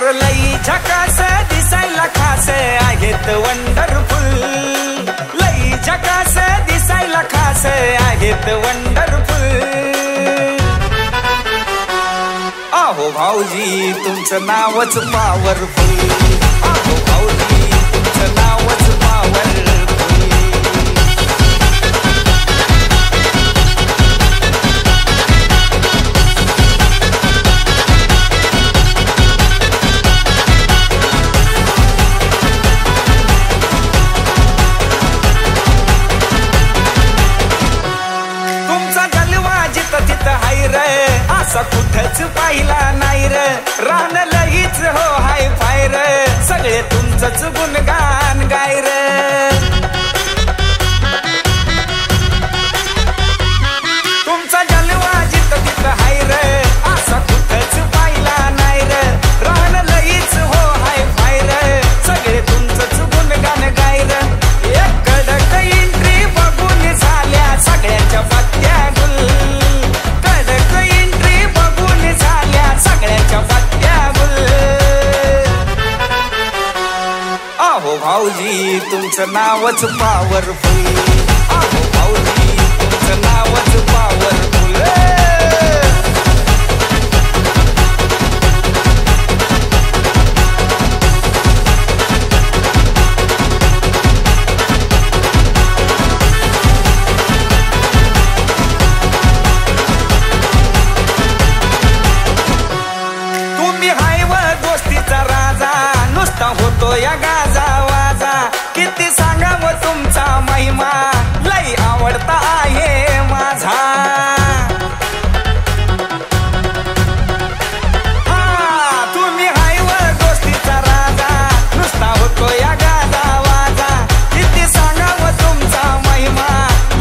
लई झकास दिसायला खास आहेत वंडरफुल, लई झकास दिसायला खास आहेत वंडरफुल। आहो भाऊजी तुमचं नावच पॉवरफुल, आहो भाऊजी तुमचं नावच पॉवरफुल। असा कुठंच पाहिला नाही रे, रान लगीच हो हाय फाय रे, सगळे तुमचंच गुणगान गाय रे। तुमचा जलवा जिथं तिथं हाय रे, असा कुठंच पाहिला नाही रे, रान लगीच हो हाय फाय रे, सगळे तुमचंच गुणगान गाय रे। एक कडक एंट्री बघून झाल्या सगळ्यांच्या पत्त्या गुल, आहो भाऊजी तुमचं नावच पॉवरफुल, आहो भाऊजी तुमचं नावच पॉवरफुल। तुम्ही हाय व दोस्तीचा राजा, नुसता होतो या गाजा वाजा, किती सांगावं तुमचा महिमा, लई आवडता आहे माझा। हा तुम्ही हाय व दोस्तीचा राजा, नुसता होतो या गाजा वाजा, किती सांगावं तुमचा महिमा,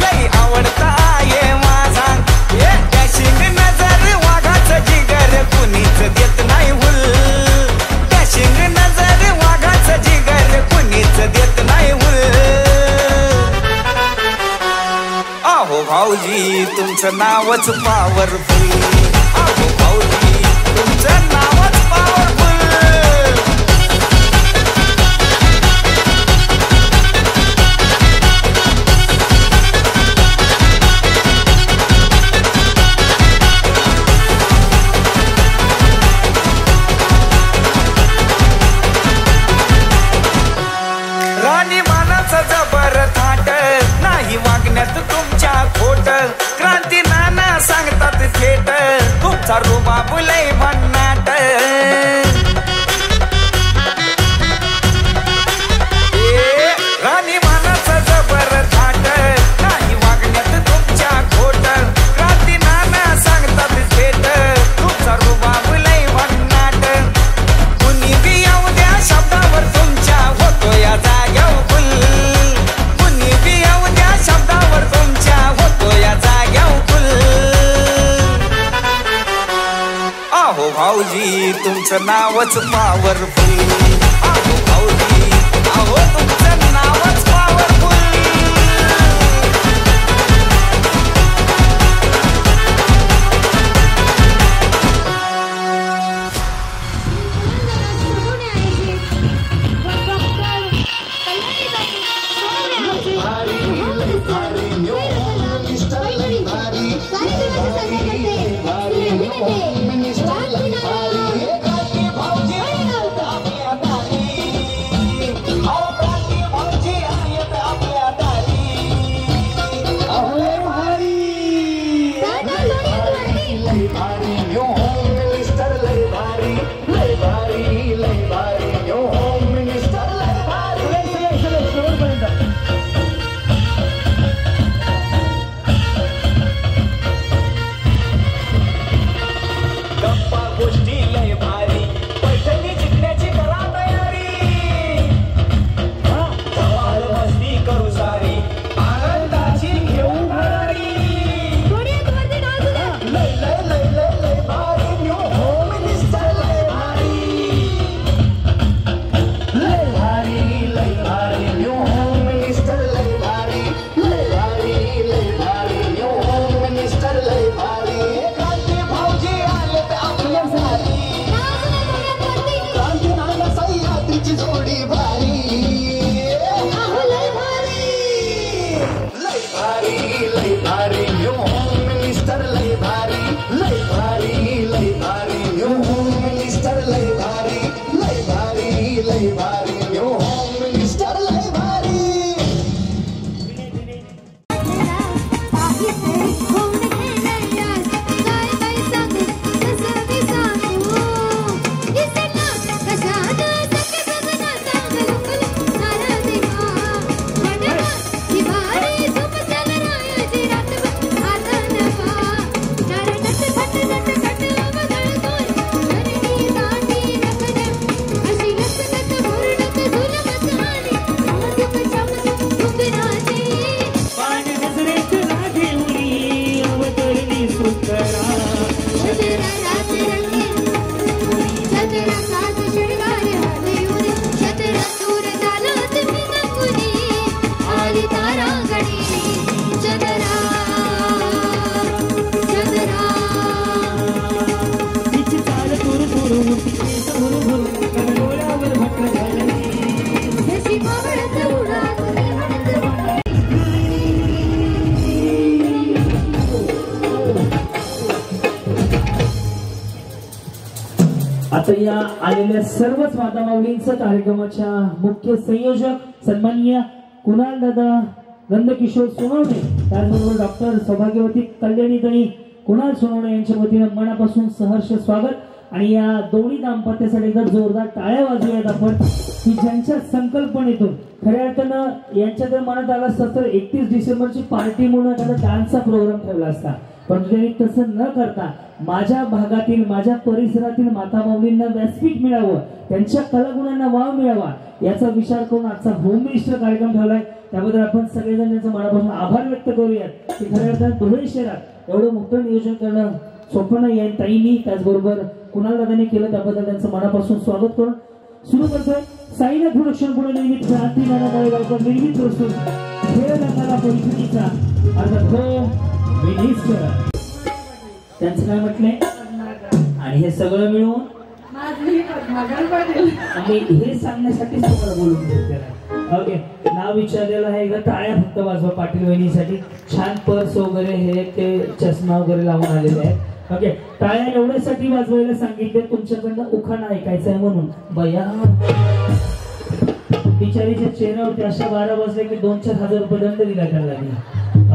लई आवडता आहे माझा। एक डॅशिंग नजर वाघाचं जिगर कुणीच देत नाही हुल, डॅशिंग नजर वाघाचं जिगर कुणीच देत नाही हुल। आहो भाऊजी तुमचं नावच पॉवरफुल, आहो भाऊजी तुमचं नावच पॉवरफुल। राणी मानाचं जबर थाट, नाही वागण्यात तुमच्या खोट, क्रांती नाना सांगतात थेट, तुमचा रुबाब लय भन्नाट। राणी मानाचं जबर थाट, नाही वागण्यात तुमच्या खोट, क्रांती नाना सांगतात थेट, तुमचा रुबाब लय भन्नाट। कुणी बी येऊ द्या शब्दावर तुमच्या होतो या जाग्यावर फुल, कुणी बी येऊ द्या शब्दावर तुमच्या होतो या जाग्यावर फुल। आहो भाऊजी तुमचं नावच पॉवरफुल, आहो भाऊजी आहो तुमचं नावच पॉवरफुल। आता या आलेल्या सर्वच माता माऊलींचं कार्यक्रमाच्या मुख्य संयोजक सन्माननीय कुणाल दादा नंदकिशोर सोनवणे, त्याचबरोबर डॉक्टर सौभाग्यवती कल्याणी दणी कुणाल सोनवणे यांच्या वतीनं मनापासून सहर्ष स्वागत। आणि या दोन्ही दाम्पत्यासाठी एकदा जोरदार टाळ्या वाजवूयात आपण, की ज्यांच्या संकल्पनेतून खऱ्या अर्थानं यांच्या जर मनात आलं असतं तर 31 डिसेंबरची पार्टी म्हणून एखादा डान्सचा प्रोग्राम ठेवला असता, पण त्यांनी तसं न करता माझ्या भागातील माझ्या परिसरातील माता माऊलींना व्यासपीठ मिळावं, त्यांच्या कलागुणांना वाव मिळावा याचा विचार करून आजचा होम मिनिस्टर कार्यक्रम ठेवलाय। त्याबद्दल आपण सगळेजण त्यांचं मनापासून आभार व्यक्त करूयात की खऱ्या अर्थानं धुळे शहरात एवढं मोठं नियोजन करणं सोपं नाही आहे। ताईंनी त्याचबरोबर कुणाल दादांनी केलं, त्याबद्दल त्यांचं मनापासून स्वागत करून सुरू करतोय साईनाथ प्रोडक्शन पुणे निर्मित क्रांती नानाबाईकर निर्मित प्रस्तुत खेळ रंगाला परिस्थितीचा अर्थात हो मिनिस्टर। त्यांचं काय म्हटलंय आणि हे सगळं मिळून आम्ही हे सांगण्यासाठी तुम्हाला बोलून घेतलेलं। ओके, नाव विचारलेलं आहे, एकदा टाळ्या फक्त वाजवा पाटील वहिनीसाठी। छान पर्स वगैरे हे ते चष्मा वगैरे लावून आलेले आहेत। ओके, टाळ्या एवढ्यासाठी वाजवायला सांगितले तुमच्याकडनं उखाणा ऐकायचा आहे म्हणून। बया बिचारीच्या चेहऱ्यावरती अशा 12 वाजले की 2-4 हजार रुपये दंड दिला त्याला लागला।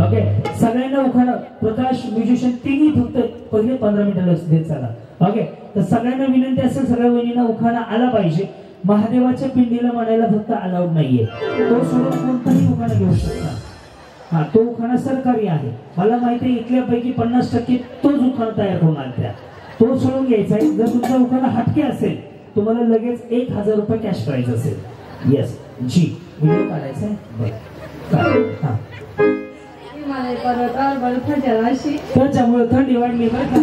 ओके, सगळ्यांना उखाणा प्रकाश म्युझिशियन तिन्ही फक्त पहिले 15 मिनिटाला देत चला। ओके, तर सगळ्यांना विनंती असेल सगळ्या वहिनींना उखाणा आला पाहिजे। महादेवाच्या पिंडीला म्हणायला फक्त अलाउड नाहीये, तो सोडून कोणताही उखाणा घेऊ शकता। हा, तो उखाणा सरकारी आहे, मला माहिती आहे इथल्यापैकी 50% तोच उखाणा तयार होणार त्या, तो सोडून घ्यायचा आहे। जर तुमचा उखाणा हटके असेल तुम्हाला लगेच 1000 रुपये कॅश प्राइज असेल। येस जी, व्हिडिओ काढायचा आहे त्याच्यामुळे थंडी वाढली बरं का।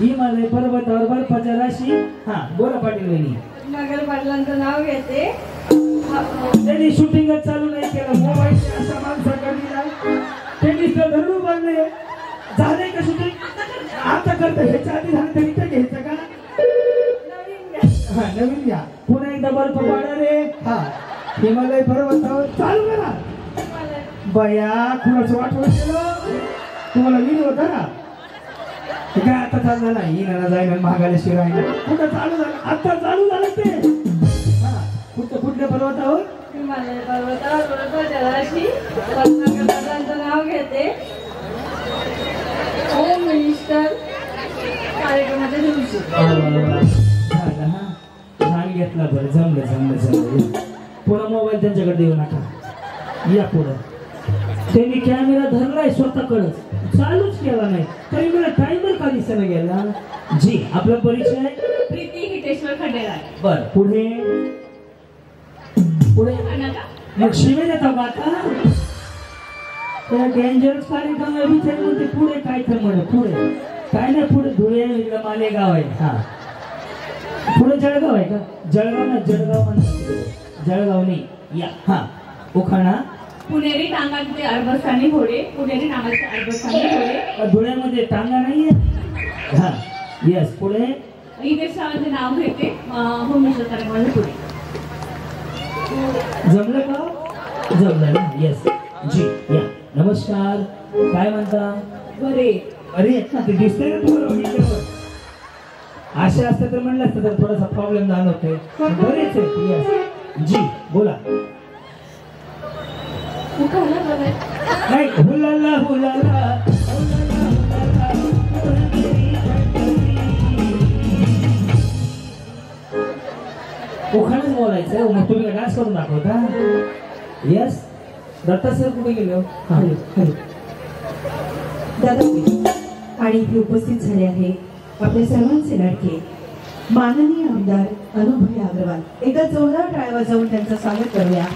हिमालय पर्वतावर बर्फाच्या राशी। हा बोला पाटील वहिनी। नगर पाटलांचं नाव घेते, त्यांनी शूटिंग चालू नाही केलं, मोबाईल अशा माणसाकडे त्यांनी धरून बांधले झाले का शूटिंग आता करता, ह्याच्या आधी झालं तरी ते घ्यायचं का? हा नवीन घ्या, पुन्हा एकदा बर्फ पाडा रे। हा, हिमालय पर्वतावर चालू करा। बया कुणाचं वाटवं केलं तुम्हाला, विधी होता ना काय आता चालू झाला, येणारा जायला महागाला शिरायला कुठं चालू झालं, आता चालू झालं ते। हा, कुठल्या पर्वतावर? हिमालय पर्वतावर बर्फाच्या राशी, नगर पाटलांचं नाव घेते, होम मिनिस्टर कार्यक्रमाच्या दिवशी। झालं हा, छान घेतला बरं, जमलं। पुन्हा मोबाईल त्यांच्याकडे देऊ नका, या पुढं। त्यांनी कॅमेरा धरलाय स्वतःकडच, चालूच केला नाही तरी मला टाइमर का दिसायला गेला। जी, आपला परिचय प्रीती हितेश्वर खंडेराय। बर, पुढे मग शिवे देता का आता? त्या डेंजरस कार्यक्रम म्हणते पुढे काय तर म्हणे, पुढे काय नाही, पुढे धुळे मालेगाव आहे। हा, पुढे जळगाव आहे का? जळगाव ना, जळगाव म्हणतात, जळगाव नाही या। हा, उखाणा पुणेरी टांगांचे अरबस्थानी घोडे, पुणेरी नावाचे अरबस्थानी घोडे। धुळ्यामध्ये टांगा नाहीये? हा, येस, पुढे हितेश रावांचे नाव घेते, होम मिनिस्टर कार्यक्रमाच्या पुढे। जमलं का? जमलं ना, येस जी या। नमस्कार, काय म्हणता? बरे अरे ना, ते दिसतंय ना तुम्हाला, असे असते तर म्हणलं असतं तर थोडासा प्रॉब्लेम झाला होते, बरेच आहे। येस जी, बोला। नाही, हुलाला हुलाला उखाणच बोलायचं, मग तुम्ही डान्स करून दाखवता। येस, दत्ता सर कुठे गेलो? दादा आणि इथे उपस्थित झाले आहे आपले सर्वांचे लाडके माननीय आमदार अनुभय अग्रवाल। एकदा जोरदार टाळ्या वाजवून त्यांचं स्वागत करूया।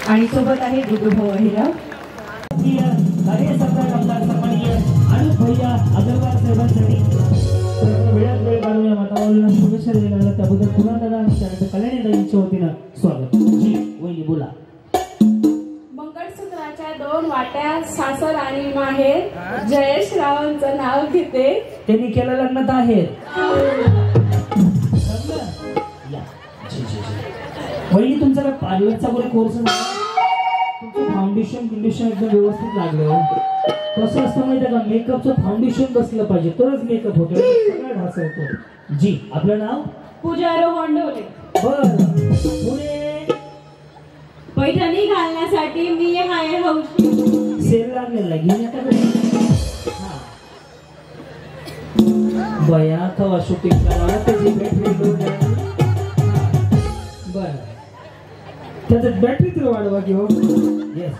आणि सोबत आहे गुड्डूभाऊ अहिराव। अनुभय अग्रवाल साहेबांसाठी वेळात वेळ काढूया, मातावाला शुभेच्छा द्यायला त्याबद्दल पुन्हा दादा आणि त्यानंतर कल्याणी दाईंच्या वतीनं स्वागत। जी वहिनी बोला। मंगळसूत्राच्या 2 वाट्या, सासर आणि माहेर, जयेश रावांचं नाव घेते, त्यांनी केलं लग्नात आहे। वहिनी तुमचा पार्लरचा कोर्स, तुमचं फाउंडेशन एकदम व्यवस्थित लागलं। कसं असतं माहिती आहे का, मेकअपचं फाउंडेशन बसलं पाहिजे तरच मेकअप होतो, सगळा ढास होतो. जी आपलं नाव? पूजा रोहन ढोले. बरं, पुढे पैठणी घालण्यासाठी मी आहे हौशी. सेल लागलेला घेऊन येता का? बया कवा शूटिंग करावं त्याची बॅटरी लो झाली. बरं, त्याचं बॅटरी तर वाढवा घेऊ. येस,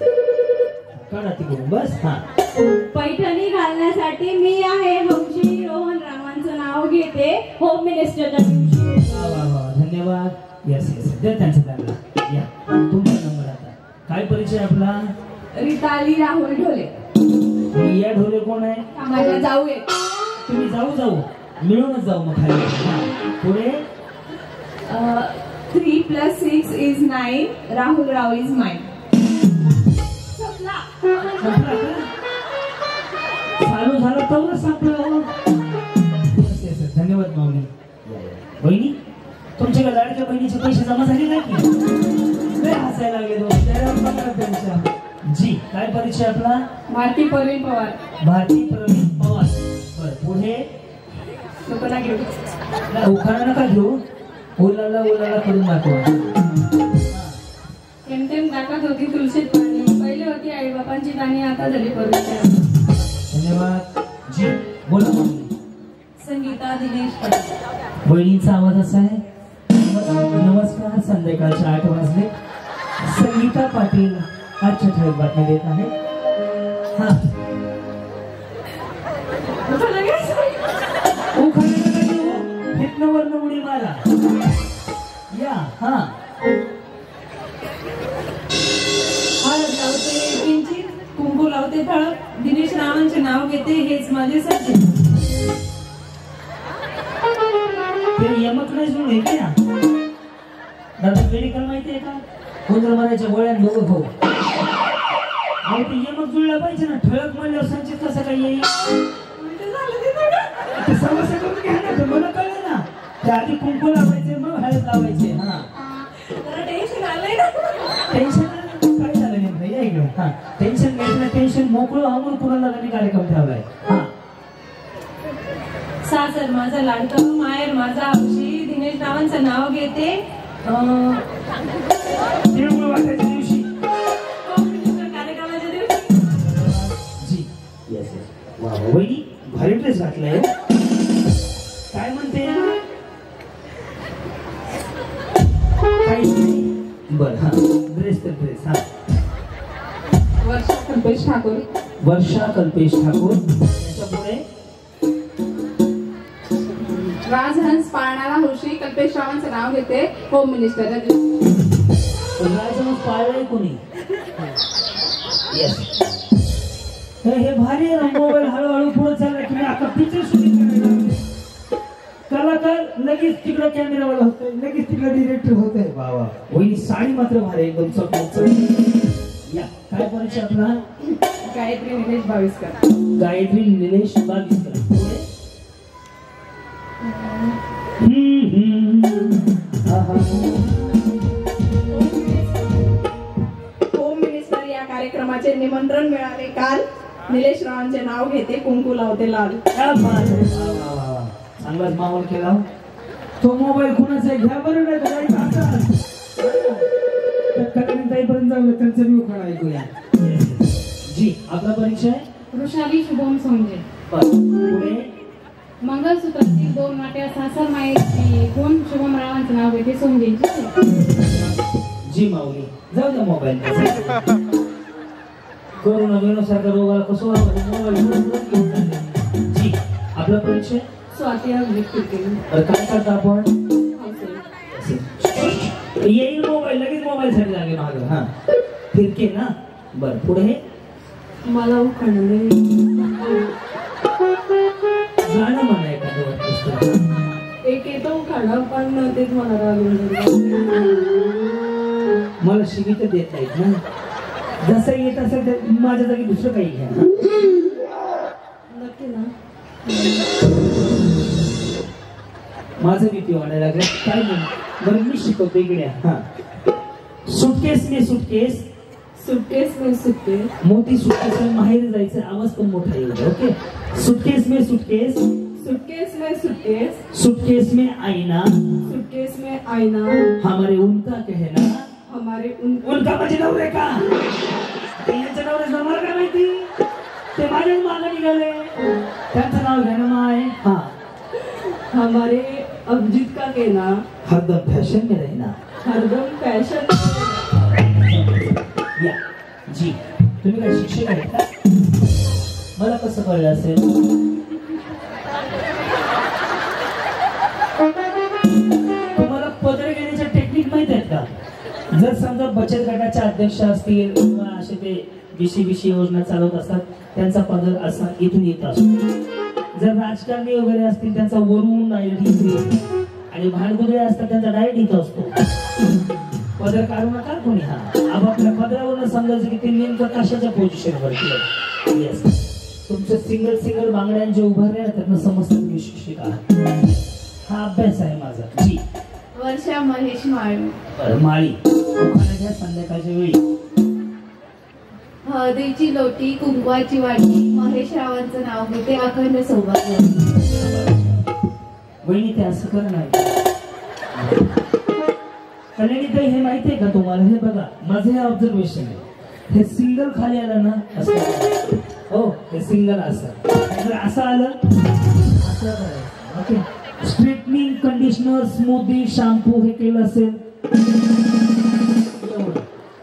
काढा तिकडून बस. हा, पैठणी घालण्यासाठी मी आहे हौशी. रोहन रावांचं नाव घेते होम मिनिस्टरच्या दिवशी. वा वा वा, धन्यवाद. येस येस, द्या त्यांचं त्यांना. या तुमचा नंबर आता. काय परिचय आपला? रिताली राहुल ढोले. या ढोले कोण आहे? माझ्या जाऊ आहे. तुम्ही जाऊ मिळूनच जाऊ मग खाली. पुढे 3 + 6 is 9. Rahul Rao is mine. चालू झालं तर संपलं. धन्यवाद माऊली. बहिणी, तुमच्या लाडक्या बहिणीचे पैसे जमा झाले नाही की? हसायला लागले दोन. जी काय परिचय आपला? भारती प्रवीण पवार. भारती प्रवीण पवार. बरं, पुढे लोकांना घेऊ. उखाणा नका घेऊ, ओलाला करून दाखवा. केमतेम टाकत होती तुळशीत पाणी. पहिले होती आई बापांची गाणी, आता झाली पवित्र. धन्यवाद. जी बोला माऊली. संगीता दिनेश पाटील. बहिणींचा आवाज असा आहे. नमस्कार, संध्याकाळचे 8 वाजले. संगीता पाटील आजच्या ठळक बातमी देत आहे. हा, वर्ण उडी मारा. या हा, लावते किंचित कुंकू लावते ठळक. दिनेश रावांचे नाव घेते हेच माझे सत्य. ते यमक नाही जुळले की ना दादा? मेडिकल माहिती आहे का? कोणत्या मारायच्या गोळ्या दोघं भाऊ. अहो ते यमक जुळलं पाहिजे ना. ठळक म्हणल्यावर संचित कसं काय येईल? ते समस्या करून घ्या ना, मला कळलं ना. त्या आधी कुंकू लावायचे मग हळद लावायचे. हा, टेन्शन आलंय ना. टेन्शन काय झालं नेमकं? या इकडे. हा, टेन्शन घ्यायचं, टेन्शन मोकळं अमोल कुणाला कार्यक्रम ठेवलाय. हा, सासर माझा लाडका, माहेर माझा हौशी. दिनेश रावांचं नाव घेते तिळगुळ वाटायच्या दिवशी. कार्यक्रमाच्या दिवशी. जी येस येस. वा वहिनी भारी ड्रेस घातलाय. काय म्हणते? काहीच नाही. बरं, हा, ड्रेस तर ड्रेस. हा, वर्षा कल्पेश ठाकूर. वर्षा कल्पेश ठाकूर. त्याच्या पुढे राजहंस पाळणारा हौशी. कल्पेश रावांचं नाव घेते होम मिनिस्टर. राजहंस पाळलाय कोणी? येस. हे भारी आहे ना. मोबाईल हळूहळू पुढे चालला की आता पिक्चर शूटिंग करायला लागले. कलाकार लगेच तिकडे कॅमेरावाला होतोय, लगेच तिकडे डिरेक्टर होतोय. वा वा, वहिनी साडी मात्र भारी एकदम चकमक. या काय परिचय आपला? गायत्री निलेश बाविस्कर. गायत्री निलेश बाविस्कर. होम मिनिस्टर या कार्यक्रमाचे निमंत्रण मिळाले काल. निलेश रावांचे नाव घेते कुंकू लावते लाल. चांगलाच माहोल केला. तो मोबाईल कुणाचा आहे घ्या बरं. नाही जाऊ त्यांचं मी उखाणा ऐकूया. जी आपला परिचय? वृषाली शुभम सोंजे. पुढे मंगळसूत्रातील 2 वाट्या सासर मायेची गुण. शुभम रावांचं नाव घेते सोंजेची. जी माऊली जाऊ द्या मोबाईल. कोरोना विषाणूसारखा रोगाला कसं मोबाईल. जी आपला परिचय? स्वाती केली. काय करता आपण? येईल मोबाईल, लगेच मोबाईल साठी लागेल मागं. हा, फिरके ना. बर, पुढे मला उखाणा गाणं म्हणा एखादं. एक येतो उखाणा पण तेच मला मला शिवित देत नाहीत ना. जसं येत असेल तर माझ्या जागी दुसरं काही घ्या. नक्की ना. माझं भीती वाढायला लागलं. काय म्हणून बरं मी शिकवतो इकडे. हा, सुटकेस में सुटकेस सुटकेस में सुटकेस. मोठी सुटकेस में माहेर जायचं, आवाज पण मोठा येईल. ओके, सुटकेस में सुटकेस. सुटकेस में सुटकेस. सुटकेस में आईना. सुटकेस में आईना. हमारे उनका कहना. हमारे उनका म्हणजे नवरे का? त्यांचं नवरे मला काय माहिती, ते माझ्या मागे निघाले. त्यांचं नाव घ्या ना माय. हा, हमारे अभिजीत का कहना. हरदम फॅशन में रहना. हरदम फॅशन. या जी, तुम्ही काय शिक्षक आहेत का? मला कसं कळलं असेल? तुम्हाला पदर घेण्याच्या टेक्निक माहित आहेत का? जर समजा बचत गटाचे अध्यक्ष असतील किंवा असे ते बीसी योजना चालवत असतात, त्यांचा पदर असा इथून येत असतो. जर राजकारणी वगैरे असतील त्यांचा वरून डायरेक्ट, आणि भांडकुदळे असतात त्यांचा डायरेक्ट इथं असतो. पदर काढू नका कोणी. हा, आपापल्या पदरावरून समजायचं की ते नेमकं कशाच्या पोझिशनवरती. येस, तुमचं सिंगल बांगड्यांचे उभारले त्यांना समजतं मी शिक्षक आहात. हा अभ्यास आहे माझा. जी, वर्षा महेश माळी. माळी घ्या संध्याकाळच्या वेळी. हळदीची लोटी कुंकवाची वाटी. महेश रावांचं नाव घेते. अखंड सौभाग्य. वहिनी ते असं कर नाही. कल्याणीताई हे माहितीये का तुम्हाला? हे बघा, माझं हे ऑब्झर्वेशन आहे. हे सिंगल खाली आलं ना असं. हो, हे सिंगल असं. जर असं आलं असं करायचं. Okay, straightening, conditioner, smoothie, shampoo हे केलं असेल.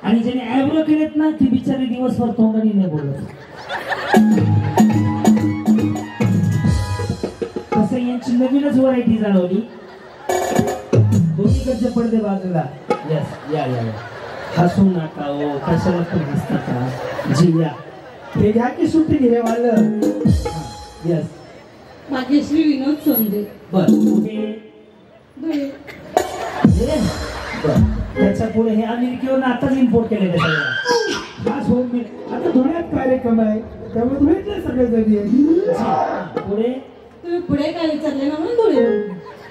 आणि ज्याने ॲब्रो केलेत ना ती बिचारी दिवसभर तोंडाने नाही बोलत. कसं यांची नवीनच व्हरायटी जाणवली. दोन्हीकडचे पडदे बाजूला. यस, या या, हसू नका हो, कशाला पण हसता का? जी या, हे घ्या की सुट्टी घे वालं. यस, माझे श्री विनोद सोंदे. बर, धुळे. त्याच्या पुढे हे अमेरिकेवरून आताच इम्पोर्ट केले ते सगळं. खास होम मिल आता धुळ्यात कार्यक्रम आहे, त्यामुळे धुळ्यातले सगळे जरी आहे. पुढे तुम्ही पुढे काय विचारले ना म्हणून धुळे.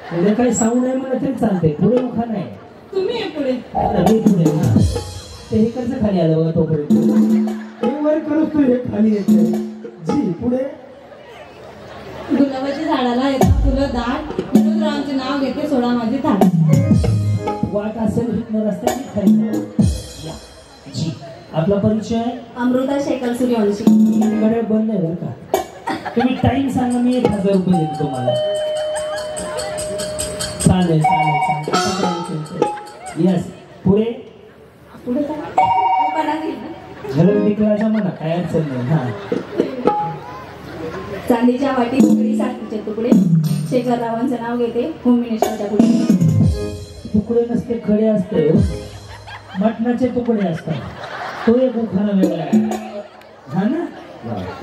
पुढे काही साऊंड आहे मला तरी चालते. पुढे मुखा नाही. तुम्ही आहे पुढे. मी पुढे. ते हे कसं खाली आलं बघा तोपर्यंत. हे वर करत तो हे खाली येते. जी, पुढे गुलाबाच्या झाडाला येतात फुलं दाट. विनोद रावांचे नाव घेते. सोडा माझी थाट. वाट असेल हितनं रस्त्याची खाली. या जी, आपला परिचय. अमृता शेखर सूर्यवंशी. कडे बंद आहे बरं का. तुम्ही टाइम सांगा, मी 1000 रुपये देतो तुम्हाला. चालेल चालेल चालेल. यस, पुढे. पुढे काय? झलक दिकलाच्या म्हणा, काय अडचण नाही. हा, चांदीच्या वाटी तुकडी साखरेचे तुकडे. शेखर रावांचं नाव घेते. होम मिनिस्टरच्या पुढे. तुकडे नसते, खडे असते. मटणाचे तुकडे असतात. तो एक उखाणा वेगळा आहे. हा ना.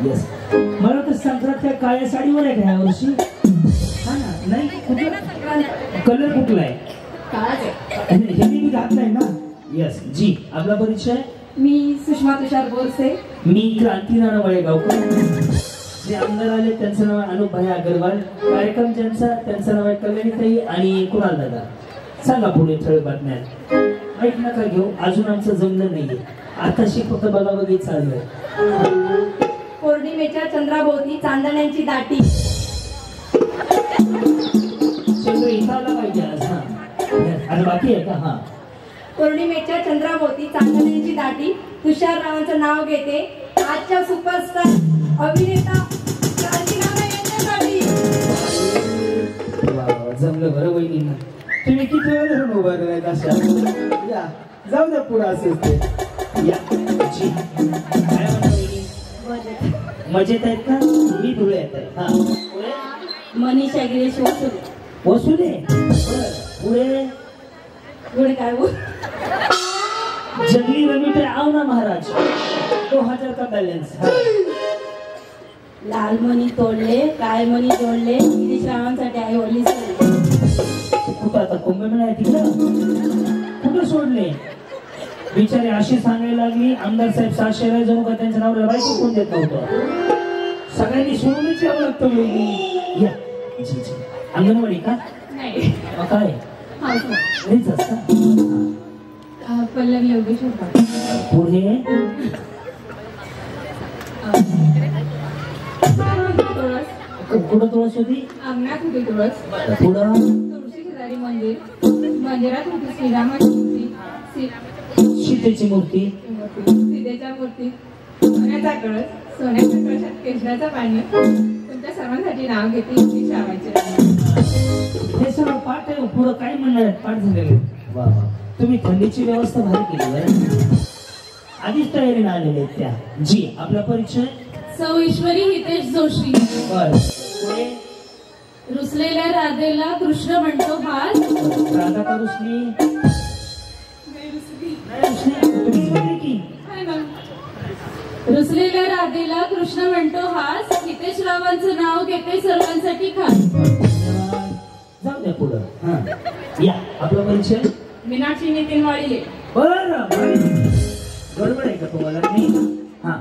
येस, मला तर संक्रांत त्या काळ्या साडीवर आहे का ह्या वर्षी? हा ना. नाही, कलर कुठला आहे? काळाचे. हे मी घातलाय ना. येस जी, आपला परिचय. मी सुषमा तुषार बोरसे. मी क्रांती नाना गावकर. जे आमदार आले त्यांचं नाव अनुपभाई अग्रवाल. कार्यक्रम ज्यांचा त्यांचं नाव आहे कल्याणीताई आणि कुणाल दादा. सांगा पुढे ठळक बातम्या. ऐक नका घेऊ, अजून आमचं जमलं नाहीये. आताशी फक्त बघाबघी चाललंय. पौर्णिमेच्या चंद्राभोवती चांदण्यांची दाटी. चंद्र इथं आला पाहिजे आज. हा, आणि बाकी आहे का? हा, पौर्णिमेच्या चंद्राभोवती चांदण्यांची दाटी. तुषार रावांचं नाव घेते. आजच्या सुपरस्टार अभिनेता क्रांती नाना यांच्यासाठी. जमलं बरं वहिनींना. तुम्ही किती वेळ धरून उभा राहिलात अशा? या, जाऊ द्या पुढे असेच ते. या जी, काय म्हणता वहिनी? मजेत आहेत का? मी धुळे येत आहे. हा, पुढे. मनीषा गिरीश वसुले. वसुले. पुढे. पुढे काय बोल? जंगली रमी पे आओ ना महाराज. 2000 का बॅलन्स. लाल मणी तोडले, काळे मणी जोडले. गिरीश रावांसाठी आहे ओली सोडले. कुठं आता कुंभमेळा आहे तिकडं? कुठं सोडले? बिचारी अशी सांगायला लागली, आमदार साहेब 700 जाऊ का त्यांच्या नावाला बायको कोण देत नव्हतं. सगळ्यांनी सोडूनच यावं लागतं. या जी जी, अंगणवाडी का? नाही. काय? हा, घरीच असता. पल्लवी योगेश्वर. पुढे कुठं तुळस होती? अंगणात होती तुळस. पुढं तुळशी शेजारी मंदिर. मंदिरात होती श्रीरामाची मूर्ती, सीतेची मूर्ती, सीतेच्या मूर्ती, सोन्याचा कळस, सोन्याच्या कळशात कृष्णाचं पाणी. तुमच्या सर्वांसाठी नाव घेते श्री श्रावणची राणी. हे सगळं पाठ आहे. पुढं काय म्हणणार पाठ झालेले. वा वा, तुम्ही थंडीची व्यवस्था भारी केली बरं. आधीच तयारीने आलेले आहेत त्या. जी आपला परिचय? सौ ईश्वरी हितेश जोशी. बर पुढे रुसलेल्या राधेला कृष्ण म्हणतो हास. राधा का रुसली? नाही रुसली. तुम्ही म्हणले की रुसलेल्या राधेला कृष्ण म्हणतो हास. हितेश रावांचं नाव घेते सर्वांसाठी खास. जाऊ द्या पुढं. हा या आपला परिचय? मीनाक्षी नितीन वाळीले. बरं गडबड आहे का तुम्हाला? नाही. हा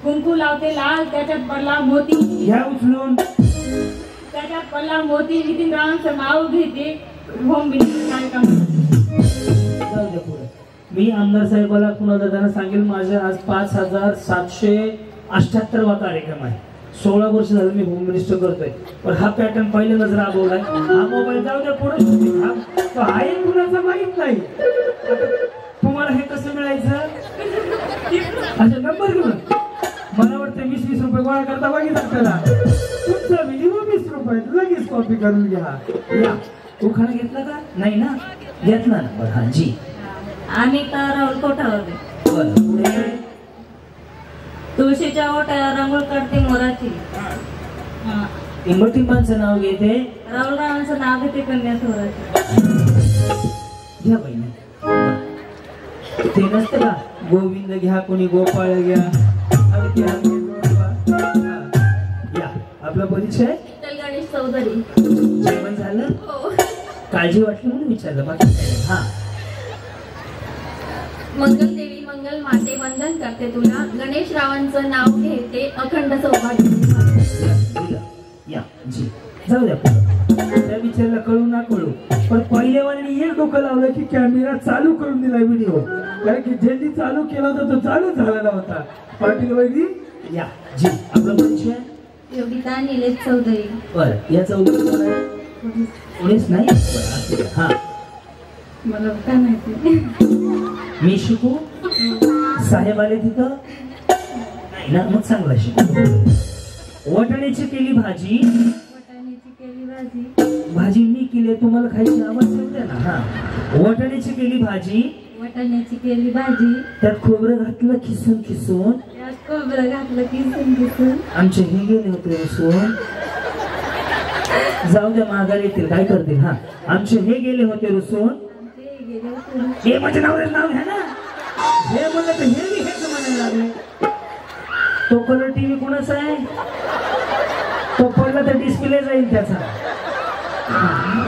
कुंकू लावते लाल त्याच्यात पडला मोती. घ्या उचलून. त्याच्यात पडला मोती. नितीन रावांचं नाव घेते होम मिनिस्टर कार्यक्रम. जाऊ द्या पुढे. मी आमदार साहेबाला पुन्हा दादांना सांगेल माझ्या आज 5778वा कार्यक्रम आहे. 16 वर्ष झालं मी होम मिनिस्टर करतोय. पण हा पॅटर्न पहिल्यांदाच राबवलाय. हा मोबाईल जाऊ द्या पुढे. तो आहे कुणाचा माहित नाही. तुम्हाला हे कसं मिळायचं? अच्छा नंबर घेऊन. मला वाटतं 20-20 रुपये गोळा करता बघितलं त्याला. तुमचा मिनिमम 20 रुपये लगेच कॉपी करून घ्या. या उखाणा घेतला का? नाही ना घेतला ना. बरं हा जी. अनिता राहुल कोठावरले. बरं पुढे तुळशीच्या ओट्याला रांगोळ काढते मोराची. टिंबटिंबांचं नाव घेते. राहुल रावांचं नाव घेते कन्या थोराची. घ्या बहिणी. ते नसतं का गोविंद घ्या कोणी गोपाळ घ्या. या आपला परिचय? गणेश चौधरी. जेवण झालं? काळजी वाटली म्हणून विचारलं बाकी काय. हा मंगल देवी मंगल माते वंदन करते तुला. गणेश रावांचं नाव घेते अखंड सौभाग्य. या जी जाऊ द्या त्या विचारला कळू ना कळू. पण पहिल्या वाणी एक डोकं लावलं की कॅमेरा चालू करून दिला व्हिडिओ. कारण की ज्यांनी चालू केला होता तो चालू झालेला होता. पाटील वैदी या जी आपला परिचय? योगिता निलेश चौधरी. बरं या चौधरी कोणीच नाही. हा मला काय माहिती. मी शिकू? साहेब आले तिथं नाही ना मग चांगला शिकू. वाटाण्याची केली भाजी. वाटाण्याची केली भाजी. भाजी मी केली तुम्हाला खायची आवाज येते ना. हा वाटाण्याची केली भाजी. वाटाण्याची केली भाजी. त्यात खोबरं घातलं खिसून खिसून. त्यात खोबरं घातलं किसून किसून. आमचे हे गेले होते रुसून. जाऊ द्या माघारी येतील काय करतील. हा आमचे हे गेले होते रुसून. हे माझ्या नावाचं नाव घ्या ना. हे म्हणलं तर हे मी हेच म्हणायला लागले. तो कलर टीव्ही कोणाचा आहे? तो पडला तर डिस्प्ले जाईल त्याचा.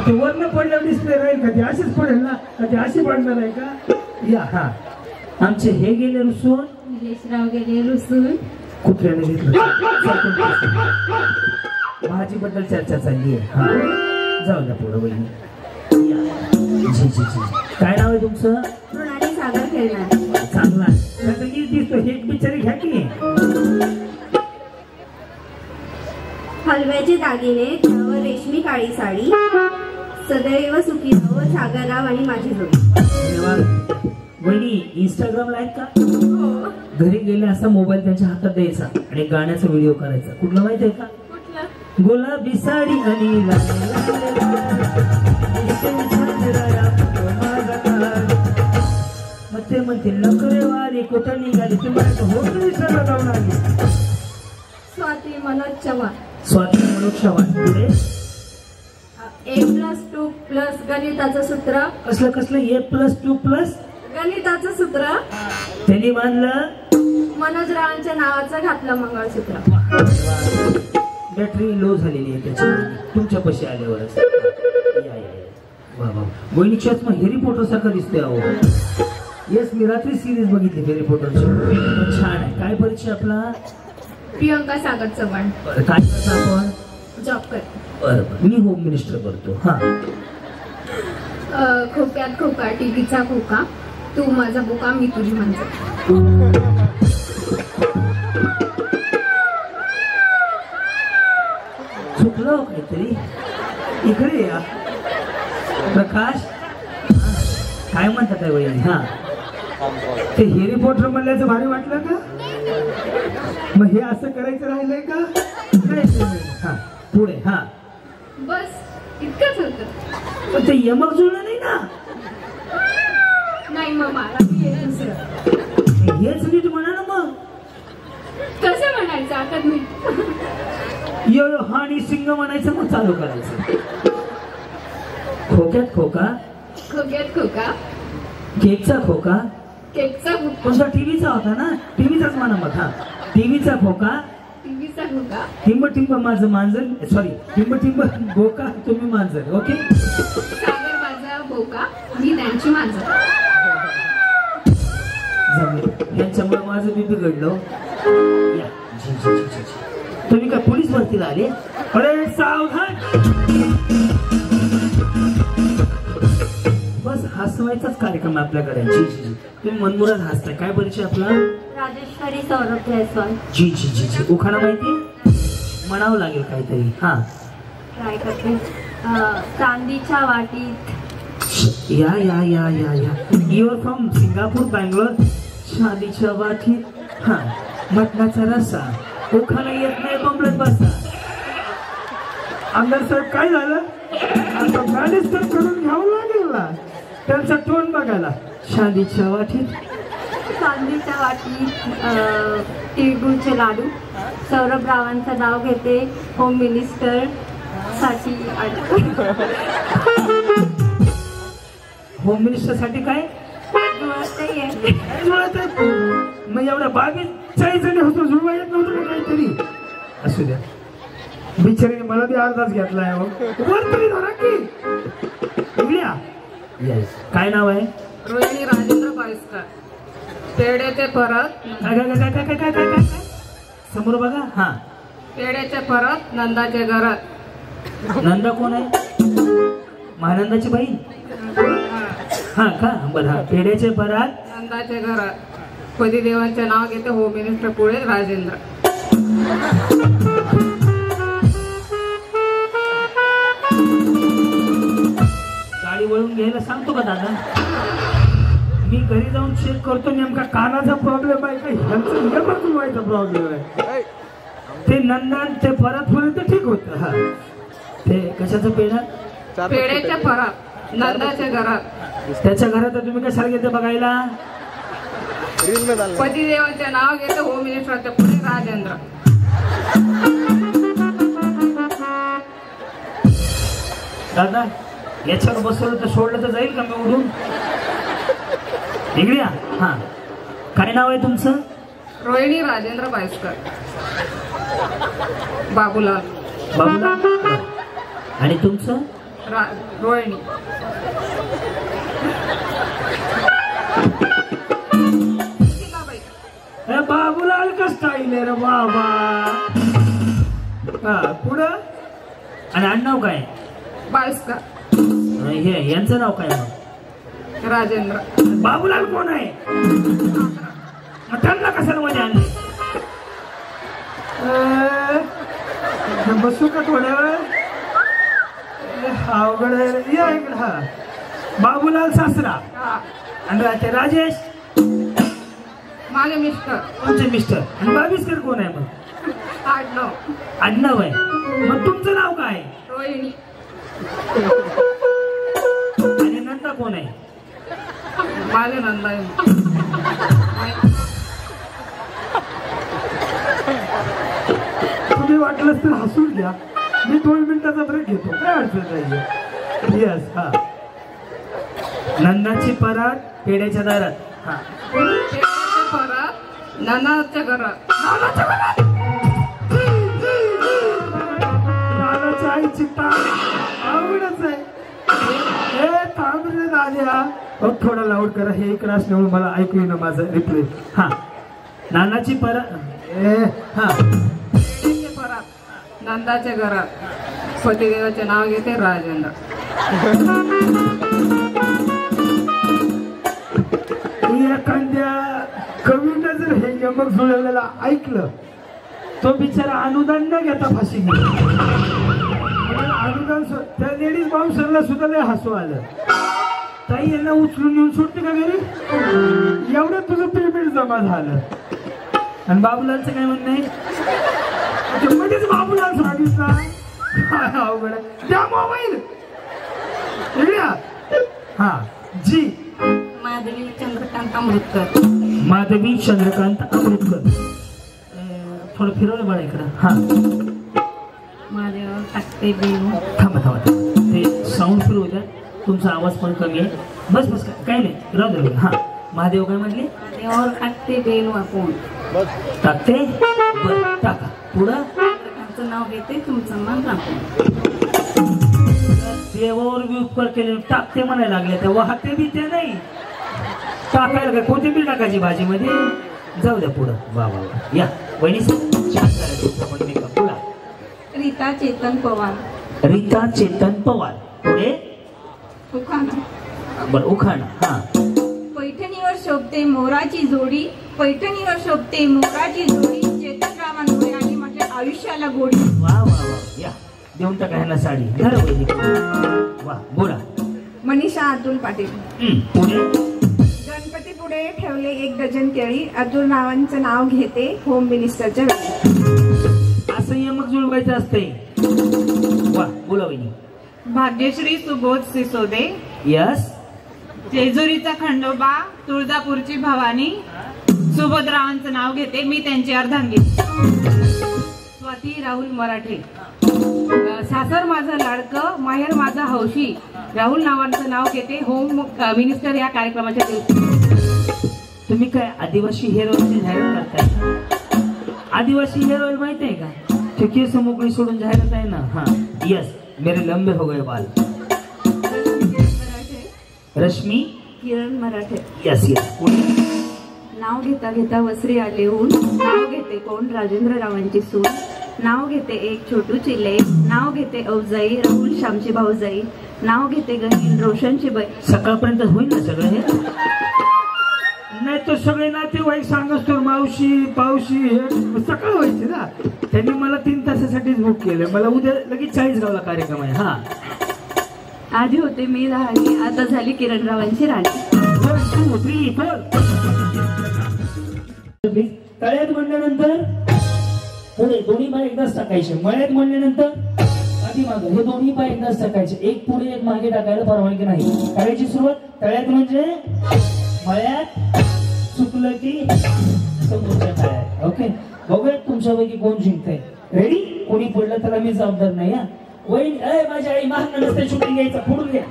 ते वरनं पडल्यावर डिस्प्ले राहील का? ते अशीच पडेल ना का? ते अशी पडणार आहे का? या हा आमचे हे गेले रुसून. निलेशराव गेले रुसून. कुत्र्याने घेतलं. भाजीबद्दल चर्चा चालली आहे. हा जाऊ द्या पुढं बहिणी. जी जी जी काय नाव आहे तुमचं? मृणाली सागर खेळणार. चांगला त्याचं गीत दिसतो. हे बिचारी घ्या की. हलव्याचे दागिने त्यावर रेशमी काळी साडी. सदैव सुखी राहो सागरराव आणि माझी जोडी. धन्यवाद. बहिणी इंस्टाग्रामला आहेत का? घरी गेले असा मोबाईल त्यांच्या हातात द्यायचा आणि गाण्याचा व्हिडिओ करायचा. कुठलं माहित आहे का? गुलाबी साडी आणि मग ते म्हणते नकरेवारी कुठं निघाली. ते म्हणायचं जाऊन आली. स्वाती मनोज चव्हाण. स्वाती मनोज चव्हाण. पुढे 1+2+ गणिताचं सूत्र. कसलं 1+2+ गणिताचं सूत्र. त्यांनी बांधलं. मनोज रावांच्या नावाचं घातलं मंगळसूत्र. बॅटरी लो झालेली आहे त्याची तुमच्या पैसे आल्यावरच. गोईनी चष्मा हॅरी पॉटर सारखा दिसतोय. अहो येस मी रात्री सिरीज बघितली हॅरी पॉटरची. छान आहे. काय परिचय आपला? प्रियंका सागर चव्हाण. काय करतो आपण? जॉब करते. बरोबर मी होम मिनिस्टर करतो. हा खोक्यात खोका टीव्हीचा खोका. तू माझा बुका, मी तुझी मांजर. चुकलं काहीतरी. इकडे या प्रकाश. काय म्हणतात आहे वहिनी? हा, ते हेरी पॉटर म्हणल्याचं भारी वाटलं का? मग हे असं करायचं राहिलंय का? नाही. हा पुढे. हा बस इतकंच होतं. पण ते यमक जुळलं नाही ना. नाही मग मला हे दुसरं. हेच नीट म्हणा ना मग. कसं म्हणायचं आता मी? यो हा आणि सिंग म्हणायचं, मग चालू करायचं. खोक्यात खोका, खोक्यात खोका, केकचा खोका. केकचा बुका, तुमचा टीव्हीचा होता ना, टीव्हीचाच म्हणा मग. हा, टीव्हीचा खोका, टीव्हीचा खोका, टिंब टिंब माझं मांजर, सॉरी टिंब टिंब बोका तुम्ही मांजर. ओके. सागर माझा बोका, मी त्यांची मांजर. जमलं. यांच्यामुळे माझं मी बिघडलो. या. जी, जी, जी, जी, जी. तुम्ही काय पोलीस भरतीला आले? अरे सावधान. बस हसवायचाच कार्यक्रम आहे आपल्याकडे. जी जी जी. तुम्ही मनमुराद हसताय. काय परिचय आपला? राजेश्वरी सौरभ जयस्वाल. जी जी जी जी. उखाणा माहिती? म्हणावं लागेल काहीतरी. हा ट्राय करते. चांदीच्या वाटीत. या या या या या. Your from Singapore, Bangalore. चांदीच्या वाटीत. हा, मटणाचा रस्सा. उखाणा येत नाही, बंबलत बसा. आमदार साहेब काय झालं? आता गाडीच तर करून घ्यावं लागेल ना, त्यांचा टोन बघायला. चांदीच्या वाटीत. चांदीच्या वाटीत तिळगुळचे लाडू. सौरभ रावांचं नाव घेते. होम मिनिस्टर साठी. होम मिनिस्टर साठी काय? मग एवढ्या 22-40 जणी होतो, जुळवा येत नव्हतं का काहीतरी? असू द्या. बिचारीने मला बी अर्धाच घेतलाय. वर तरी धरा की. इकडे. येस. काय नाव आहे? रोहिणी राजेंद्र पायस्कर. पेड्याचे परत, काय काय काय काय काय काय काय काय? समोर बघा. हा, पेड्याचे परत, नंदाचे घरात. नंदा कोण आहे? महानंदाची बहीण. हा का? बरं. हा, पेढ्याचे परात, नंदाचे घरात. पतिदेवांचे नाव घेते. होम मिनिस्टर पुढे राजेंद्र. गाडी वळून घ्यायला सांगतो का दादा? मी घरी जाऊन चेक करतो नेमका कानाचा प्रॉब्लेम आहे का ह्यांचं यमक जुळवायचा प्रॉब्लेम आहे. ते नंदन ते परत होईल तर ठीक होत. हा, ते कशाचं पेढा? पेड्याचे परत, नंदाच्या घरात. त्याच्या घरात तुम्ही कशाला घेते बघायला? पतिदेवांचे नाव घेते. होम मिनिस्टरच्या पुढे राजेंद्र. दादा याच्यावर बसवलं तर सोडलं तर जाईल का मी उडून? इकडे. हा, काय नाव आहे तुमचं? रोहिणी राजेंद्र पायस्कर. बाबूलाल. बाबूला. आणि तुमचं? रोहिणी. बाबूलाल का स्टाईल आहे रे बाबा. हा, पुढं. आणि आडनाव काय? पायस्कर. हे यांचं नाव काय मग? राजेंद्र. बाबूलाल कोण आहे? मग त्यांना कशाला मध्ये आणले? बसू का थोड्या वेळ? अवघड आहे. या इकडे. हा, बाबूलाल सासरा. आणि ते राजेश माझे मिस्टर. तुमचे मिस्टर. आणि बाबीसकर कोण आहे मग? आडनाव. आडनाव आहे. मग तुमचं नाव काय? रोहिणी. आणि नंदा कोण आहे? माझे नंदा आहे. तुम्ही वाटलंच तर हसून घ्या. मी 2 मिनिटाचा ब्रेक घेतो, काय अडचण नाही. यस. हा, नंदाची परात पेड्याच्या दारात. हा, पेड्याचे परत, नंदाच्या घरात. नानाच्या आईची आवडच आहे. हे थांब रे दाद्या. थोडा लाऊड करा. हे इकडे असल्यामुळे मला ऐकू येईना माझं रिप्ले. हा, नानाची परात. हा, पेड्याचे परत, नंदाच्या घरात. पतिदेवाचे नाव घेते. राजेंद्र. एखाद्या कवीनं जर हे यमक जुळवलेला ऐकलं तो बिचारा अनुदान न घेता फाशी घेईल. अनुदान त्या लेडीज बाउन्सरला सुद्धा लय हसू आलं. ताई यांना उचलून येऊन सुटते का घरी, एवढं तुझं पेमेंट जमा झालं. आणि बाबूलालचं काय म्हणणं आहे, मध्येच बाबूलाल सांगितला अवघड त्या मोबाईल हा जी. माधवी चंद्रकांत अमृतकर. माधवी चंद्रकांत अमृतकर. थोडं फिरवलं बरं इकडं. हा महादेव टाकते बेनू. थांबा थांबा ते साऊंड फिरवू द्या, तुमचा आवाज पण कमी आहे. बस बस काय नाही राहू दे. हा महादेव काय म्हटले, महादेवावर टाकते बेनू आपण टाकते. बरं टाका पुढं. चंद्रकांतचं नाव घेते तुमचं नाव टाकून. देवावर बी उपकार केले टाकते म्हणायला लागले त्या वाहते बी ते नाही टाकायला काय कोथिंबीर टाकायची भाजीमध्ये. जाऊ द्या पुढं. वा वा वा या वहिनी पुढा. रीता चेतन पवार. रीता चेतन पवार. पुढे उखाणा. बरं उखाणा. हा पैठणीवर शोभते मोराची जोडी, पैठणीवर शोभते मोराची जोडी, चेतनरावांमुळे आणि माझ्या आयुष्याला गोडी. वा वा वा या देऊन टाका ह्यांना साडी. धर वहिनी. वा बोला. मनीषा अतुल पाटील. पुढे गणपती पुढे ठेवले 1 डझन केळी, अतुल रावांचं नाव घेते होम मिनिस्टरच्या वेळी. असं यमक जुळवायचं असते. वा बोला वहिनी. भाग्यश्री सुबोध सिसोदे. यस. जेजुरीचा खंडोबा, तुळजापूरची भवानी, सुभद्रावांचं नाव घेते मी त्यांची अर्धांगी. स्वाती राहुल मराठे. सासर माझं लाडकं, माहेर माझा हौशी, राहुल नावांचं नाव घेते होम मिनिस्टर या कार्यक्रमाच्या दिवशी. तुम्ही काय आदिवासी हेअर ऑइलची जाहिरात करताय? आदिवासी हेअर ऑइल माहिती आहे का, ते केस मोकळी सोडून जाहिरात आहे ना. हा यस. मेरे लंबे हो गए बाल. रश्मी किरण मराठे. Yes yes. नाव घेता घेता वसरी आले ऊन, नाव घेते कोण राजेंद्र रावांची सून, नाव घेते एक छोटू चिले, नाव घेते अवजाई राहुल श्यामची भाऊजाई, नाव घेते गहीन रोशनची बाई. सकाळपर्यंत होईल ना सगळं हे? नाही तर सगळे नातेवाईक सांगस तर मावशी पावशी हे सकाळ व्हायची ना. त्यांनी मला 3 तासासाठीच बुक केलं. मला उद्या लगेच 40 गावला कार्यक्रम आहे. हा आधी होते मी राहिली, आता झाली किरणरावांची राणी. 1 2 3 4. तळ्यात म्हणल्यानंतर पुढे दोन्ही पाय एकदाच टाकायचे. मळ्यात म्हणल्यानंतर पाठीमागं हे दोन्ही पाय एकदाच टाकायचे. एक पुढे एक मागे टाकायला परवानगी नाही. करायची सुरुवात तळ्यात म्हणजे मळ्यात, चुकलं की समोरच्या तळ्यात. ओके बघूया तुमच्यापैकी कोण जिंकतंय. रेडी? कोणी पडलं त्याला मी जबाबदार नाही. हा वहिनी अरे माझी आई महाग नसते शूटिंग घ्यायचं फोडून घ्या.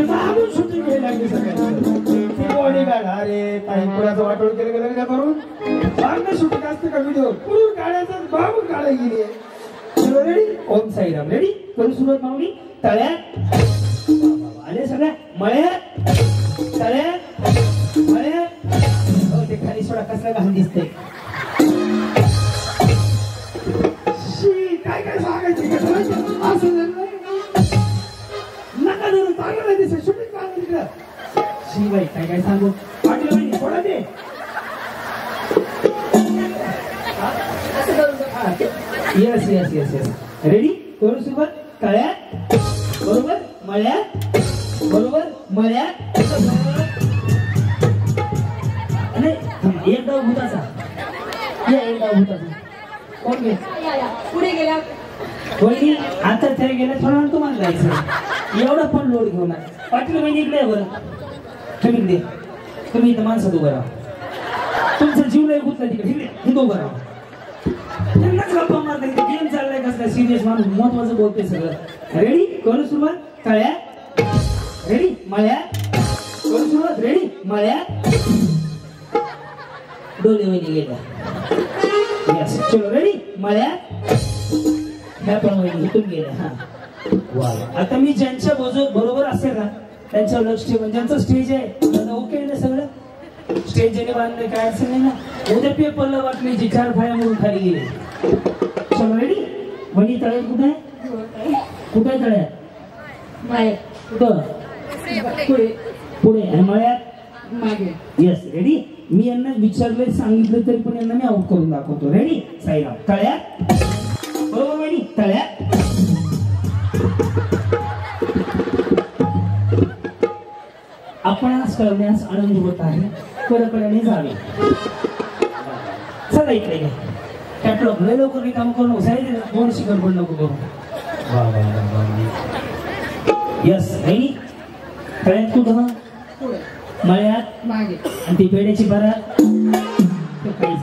मागून शूटिंग घ्यायला लागली सगळ्यांनी. अरे ताई पुण्याचं वाटोळ केलं लग्न करून मागणं शूटिंग असते का व्हिडिओ पुढून काढायचं मागून काढायला गेली. रेडी? ओम साईराम. रेडी? करू सुरुवात माऊली. तळ्यात आले सगळ्या. मळ्यात, तळ्यात, मळ्यात. ते खाली सोडा कसला घाण दिसते. काय काय सांगायचं असं नका धरून चांगलं नाही दिसत शूटिंग चांगलं तिकडं. शिवाय काय काय सांगू पाटील थोडा दे. Yes yes yes yes. Ready? करू सुरुवात. तळ्यात बरोबर, मळ्यात बरोबर, मळ्यात. एक डाव भूताचा. एक डाव भूताचा. कोण घे पुढे गेला. वहिनी आता त्या गेल्या थोडा वेळ तुम्हाला जायचं. एवढा पण लोड घेऊ नका. पाटील वहिनी इकडे बरं. तुम्ही दे. तुम्ही इथं माणसात उभं राहा. तुमचा जीव नाही गुतला तिकडे. इथं उभं राहा. त्यांनाच गप्पा मारता इथे गेम चाललाय कसला सिरियस माणूस महत्वाचं बोलतोय सगळं. रेडी? करू सुरुवात. तळ्यात. रेडी? मळ्यात. करू सुरुवात. रेडी? मळ्यात. डोले वहिनी गेल्या. यस चलो. रेडी? मळ्यात. ह्या पण वहिनी इथून गेल्या. हा वा. आता मी ज्यांच्या बरोबर असेल ना त्यांच्यावर लक्ष ठेवून. ज्यांचं स्टेज आहे ओके ना सगळं. स्टेज ज्याने बांधले काय असेल नाही ना. उद्या पेपरला बातमीची 4 फाया म्हणून खाली गेले. चलो रेडी? वहिनी तळ्यात कुठे आहे? कुठे तळ्यात? मळ्यात. कुठं? पुढे. पुढे. आणि मळ्यात मागे. Yes ready. मी यांना विचारले सांगितलं तरी पण यांना मी आउट करून दाखवतो. रेडी साईराम. तळ्यात बरोबर वहिनी. तळ्यात आपणास करण्यास आनंद होत आहे. कडकड्याने जावे. चला इकडे घ्या. कॅटलॉग लय लवकर काम करून साईड कोण शिकण पण नको करू. यस वहिनी. तळ्यात कुठं? मळ्यात मागे. आणि ती पेड्याची बरात काहीच नाही.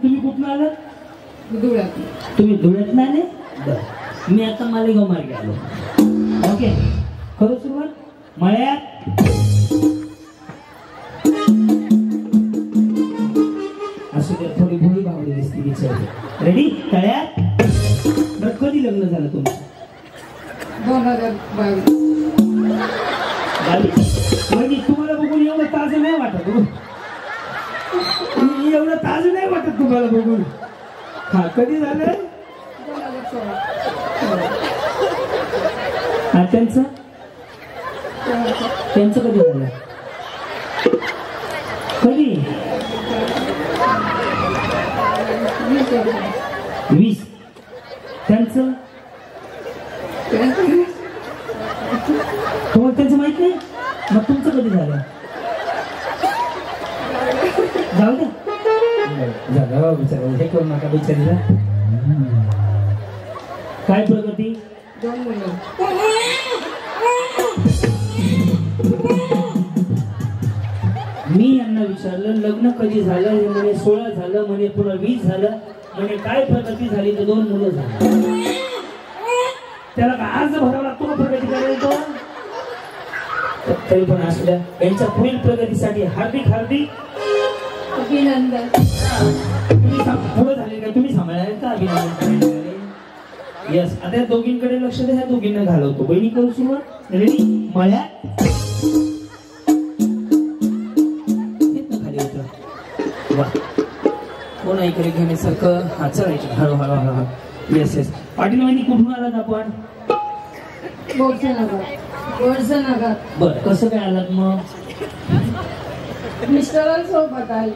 तुम्ही कुठून आलात? धुळ्यात. तुम्ही धुळ्यात नाही आले? बरं. मी आता मालेगाव मार्गे आलो. ओके. खरं सुरुवात मळ्यात. असं ते थोडी भोळी भावली दिसते विचारते. रेडी. तळ्यात. बरं कधी लग्न झालं तुमचं? 2022. म्हणजे तुम्हाला बघून एवढं ताजं नाही वाटत. एवढं ताजं नाही वाटत तुम्हाला बघून. हा कधी झालं? 2016. हा त्यांचं कधी झालं? कधी? 20. त्यांचं तुम्हाला त्यांचं माहित नाही? मग तुमचं कधी झालं? जाऊ द्या. जागा विचार हे करू नका बिचारीला. काय प्रगती? 2 मुलं. मी यांना विचारलं लग्न कधी झालं? हे म्हणे 16 झालं. म्हणे पुन्हा 20 झालं. म्हणे काय प्रगती झाली? तर 2 मुलं झाली. त्याला का अर्ज भरावा लागतो का प्रगती करायला? तरी पण असल्या यांच्या पुढील प्रगतीसाठी हार्दिक अभिनंदन. तुम्ही पुढे झाले का? तुम्ही सांभाळाय का अभिनंदन? यस. आता या दोघींकडे लक्ष द्या. ह्या दोघींना घालवतो. बहिणी करू सुरुवात. रेडी. मळ्यात खाली होतं. वा कोण इकडे घेण्यासारखं. हा चलायचं हळूहळू. Yes yes. पाटील वहिनी कुठून आलात आपण? गोरसनगर. बर कसं काय आलात मग? मिस्टरांसोबत आहे.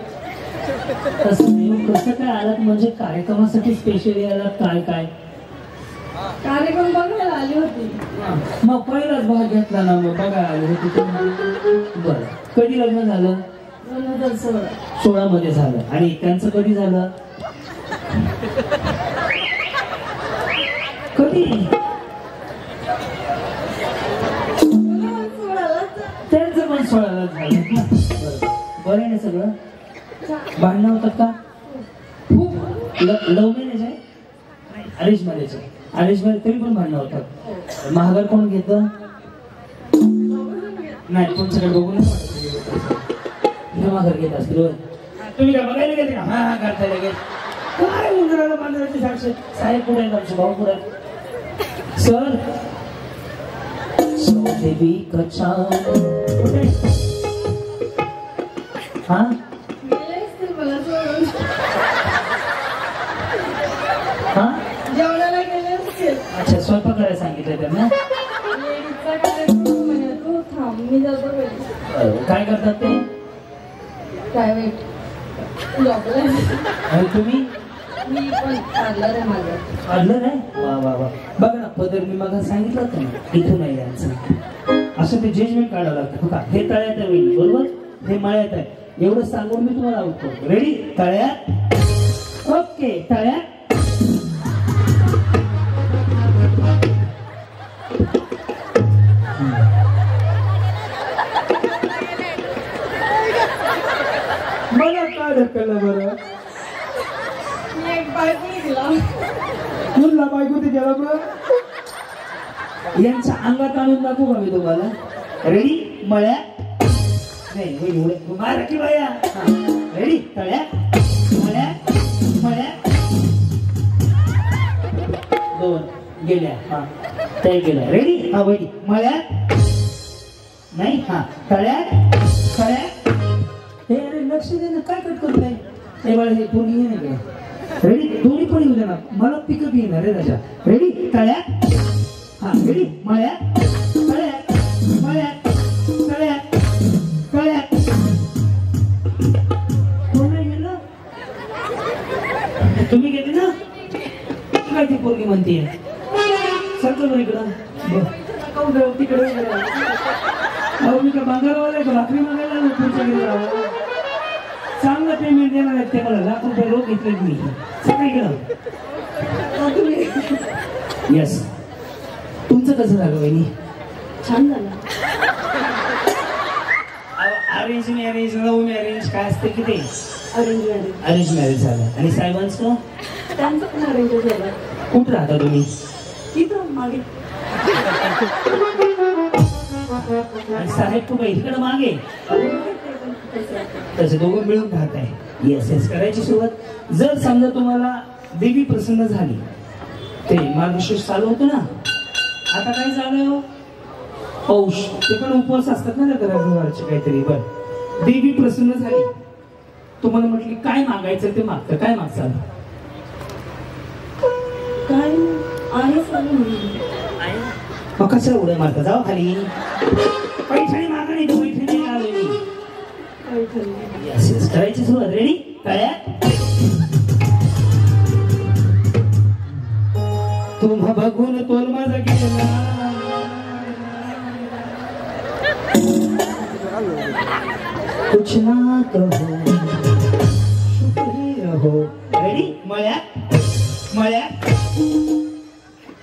कसं काय आलात म्हणजे कार्यक्रमासाठी स्पेशली आलात? काय काय कार्यक्रम बघायला आली होती. मग पहिलाच भाग घेतला ना. मग बघा आले होते. बरं कधी लग्न झालं? 2016 मध्ये झालं. आणि त्यांचं कधी झालं? कधी? त्यांचं पण 16 झालं. बरं आहे ना सगळं? भांडणं होतात का? खूप. लव्ह मॅरेज आहे? अरेंज मॅरेज आहे? अरेंज मॅरेज तरी पण भांडणं होतात. महागार कोण घेतं? नाही तुमच्याकडे बघून महागार घेत असतील. तुम्ही काय बघायला गेले का? हा करता लगेच काय उंदराला बांधवायची साक्षी. साहेब पुढे आहेत आमचे भाऊ पुढे. सर देवी कच्छा हा हा जेवणाला गेले असतील. अच्छा स्वयंपाक करायला सांगितलं त्यांना. मी जातो घरी. काय करतात ते? प्रायव्हेट जॉबला. आणि तुम्ही? मी पण पार्लर आहे माझं. पार्लर आहे? वा वा वा. बघा ना पदर मी मग सांगितलं होतं ना इथून आहे यांचं. असं ते जजमेंट काढावं लागतं. बघा हे तळ्यात आहे वहिनी बरोबर. हे मळ्यात आहे. एवढं सांगून मी तुम्हाला आउट करतो. रेडी. तळ्यात. ओके. तळ्यात. मला काय ढकललं बरं? मी एक बायको निघला. तुला बायको ते गेला बरं. यांच्या अंगात आणून दाखवू का मी तुम्हाला? रेडी. मळ्यात. नाही मराठी बाया. रेडी. तळ्यात. मळ्यात. मळ्यात. 2 गेल्या. हा त्या गेल्या. रेडी. हा वहिनी मळ्यात. नाही हा तळ्यात. तळ्यात. हे अरे लक्ष दे ना. काय कट करत नाही? हे बाळा हे दोन्ही ये नाही का? रेडी. दोन्ही पण येऊ दे ना. मला पिकअप येणार रे त्याच्या. रेडी. तळ्यात. हा रेडी. मळ्यात. तळ्यात. मळ्यात. पोरगी म्हणते सरकल बरं इकडं तिकडे अहो मी का बांगारवाला का भाकरी मागायला पुढच्या घरी राहावं चांगलं पेमेंट देणार आहेत ते मला ₹1,00,000 रोख घेतलेत मी सगळीकडं येस तुमचं कसं झालं वहिनी छान झालं अरेंज मॅरेज लव्ह मॅरेज काय असते की ते अरेंज मॅरेज झालं आणि साहेबांचं त्यांचं पण अरेंज झालं कुठं राहता तुम्ही इथं मागे आणि साहेब तुम्ही इकडं मागे तसे दोघं मिळून राहत आहे येस येस करायची सुरुवात जर समजा तुम्हाला देवी प्रसन्न झाली ते मार्गशीर्ष चालू होतं ना आता काय झालं पौष ते पण उपवास असतात ना त्या रविवारचे काहीतरी बर देवी प्रसन्न झाली तुम्हाला म्हटली काय मागायचं ते मागतं काय मागचाल काय आहे मग कसं उड्या मारता जाऊ खाली पैठणी मागा नाही तो पैठणी आलो मी येस येस करायची सुरुवात रेडी काय तुम्हा बघून तोल माझा गेला कुछ ना कहो शुक्री रहो रेडी मळ्या मळ्या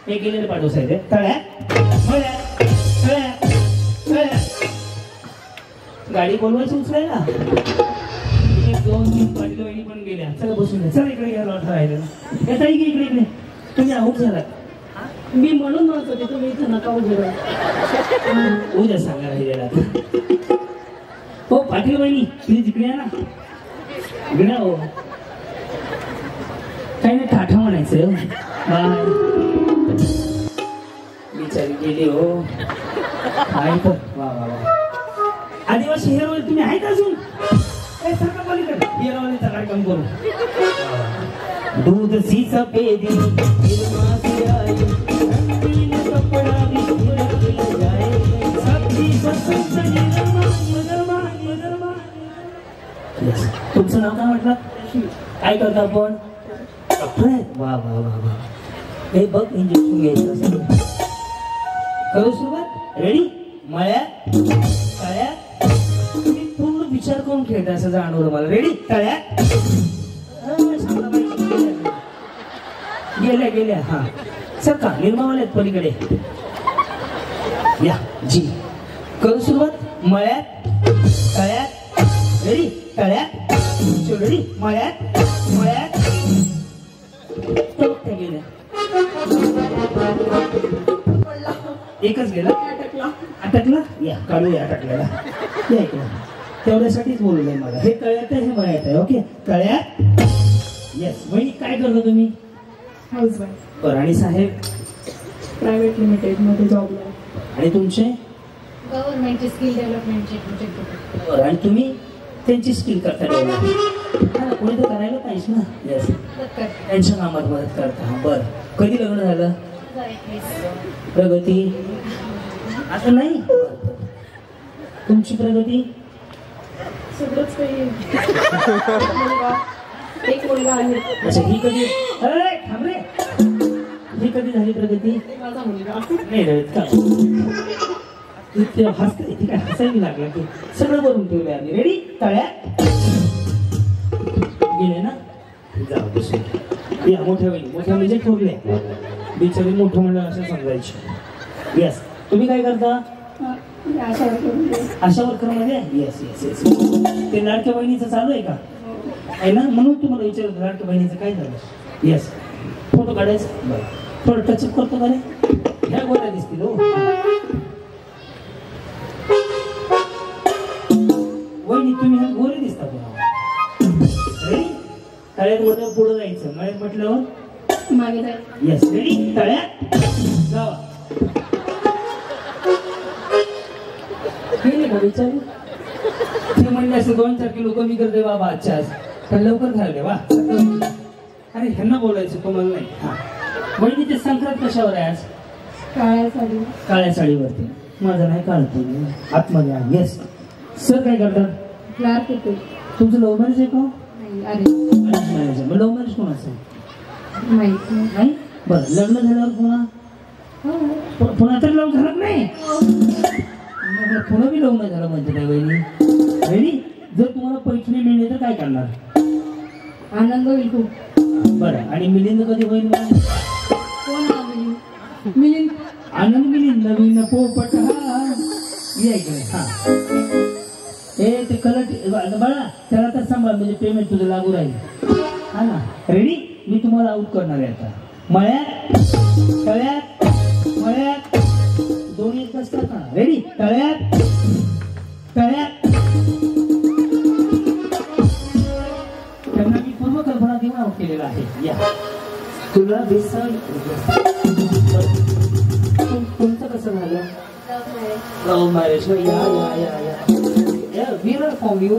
हे गेलेले पाठव साहेब तळ्या मळ्या तळ्या तळ्या गाडी बोलवायची उचलायला 1 2 3 पाटील वहिनी पण गेल्या चला बसून घ्या चला इकडे घ्या लॉट राहिलं येता इकडे इकडे इकडे तुम्ही आऊट झालात मी म्हणून म्हणत होते तुम्ही इथं नका उभे उद्या सांगा राहिलेला हो पाटील वहिनी प्लीज इकडे या ना इकडे हो काही नाही टाटा म्हणायचं बाय बिचारी गेली हो आहे तर वा वा वा आदिवासी हेरोल तुम्ही आहेत अजून काय सांगा पलीकडे हेरोलीचा कार्यक्रम करू दूध सी सफेदी हिरमासी आई रंगीन कपड़ा भी खिल जाए सबकी पसंद निरमा निरमा निरमा तुमचं नाव काय म्हटलं काय करता आपण डॉक्टर आहेत वा वा वा वा हे बघ इंजेक्शन घ्यायचं असेल करू सुरुवात रेडी मळ्या तळ्या तुम्ही पूर्ण विचार करून खेळता असं जाणवलं मला रेडी तळ्या गेल्या गेल्या हा सर का निर्मावाले पलीकडे या जी करू सुरुवात मळ्यात तळ्यात रेडी तळ्यात रेडी मळ्यात मळ्यात गेल्या एकच गेला अटकला या काढूया अटकलेला या इकडे तेवढ्यासाठीच बोललोय मला हे तळ्यात आहे हे मळ्यात आहे ओके तळ्यात येस वहिनी काय करता तुम्ही हाऊसवाईफ बरं आणि साहेब प्रायव्हेट लिमिटेड मध्ये जॉबला आणि तुमचे गव्हर्नमेंटचे स्किल डेव्हलपमेंटचे प्रोजेक्ट बरं आणि तुम्ही त्यांची स्किल करता डेव्हलप कोणी तर करायला पाहिजे ना येस त्यांच्या कामात मदत करता हा बरं कधी लग्न झालं प्रगती आता नाही तुमची प्रगती सगळंच काही एक मुलगा आहे अच्छा ही कधी थांब रे ही कधी झाली प्रगती माझा मुलगा नाही रे का इथे हसते ती काय हसायला लागलं की सगळं भरून ठेवलंय आम्ही रेडी तळ्या गेले ना जाऊ बसून या मोठ्या म्हणजे ठोरले बिचारी मोठं म्हणलं असं समजायचे येस तुम्ही काय करता आशा वर्कर मध्ये येस येस येस ते लाडक्या बहिणीचं चालू आहे का आहे ना म्हणून तुम्हाला विचारत लाडक्या बहिणीचं काय झालं येस फोटो काढायचं बरं थोडं टचअप करतो का रे ह्या गोळ्या दिसतील हो वहिनी तुम्ही ह्या गोरे दिसता तुम्हाला रेडी तळ्यात वर पुढं जायचं मळ्यात म्हटल्यावर मागे जाईल येस रेडी तळ्यात जावा गेले का विचारू ते म्हणले असं 2-4 किलो कमी करते बाबा आजच्या आज पण लवकर खायला दे वा अरे ह्यांना बोलायचं तुम्हाला नाही हा वहिनी ते संक्रांत कशावर आहे आज काळ्या साडीवरती माझं नाही काढतो आतमध्ये आहे येस सर काय करतात क्लार्क येतो तुमचं लव्ह मॅरेज आहे का नाही अरे मॅरेज मग लव्ह मॅरेज कोणाचं माहिती नाही बरं लग्न झाल्यावर पुन्हा तर लग्न झालं नाही पुन्हा बी लग्न झालं म्हणते काय वहिनी. वहिनी जर तुम्हाला पैठणी मिळले तर काय करणार? आनंद होईल खूप. बरं आणि मिलिंद कधी होईल? मिलिंद आनंद मिलिंद नवीन पोपट हा हे ते कलर बाळा त्याला तर सांभाळ म्हणजे पेमेंट तुझं लागू राहील हा ना. रेडी? मी तुम्हाला आउट करणार आहे आता. मळ्यात तळ्यात मळ्यात दोन्ही असतात ना. रेडी? तळ्यात तळ्यात त्यांना मी पूर्वकल्पना देऊन आउट केलेला आहे. या तुला बेसन तुमचं कसं झालं? Love marriage. या या या या विरळ फॉर्म यू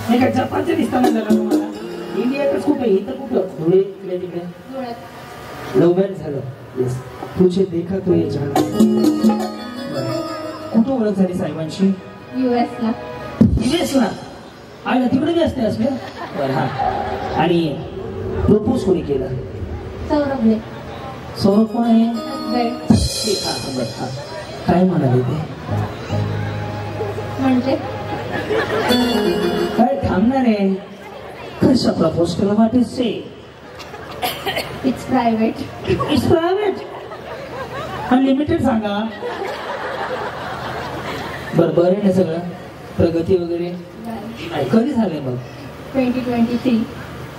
नाही का जपानचं दिसतं म्हणलं का तुम्हाला? इंडियातच कुठे इथं कुठं धुळे इकडे तिकडे लव्ह मॅरेज झालं. येस तुझे देखा तो ये जाना. कुठं ओळख झाली साहेबांशी? US ला. US ला आयला तिकडे बी असते असले. बरं हा आणि प्रपोज कोणी केलं? सौरभने. सौरभ कोण आहे? ठीक हा बरं हा काय म्हणाले ते? म्हणजे काय थांबणार आहे? कशा प्रपोज केलं वाटेल से? It's private. It's private. Unlimited सांगा. बरं बरं आहे ना सगळं? प्रगती वगैरे नाही. कधी झालंय मग? 2023.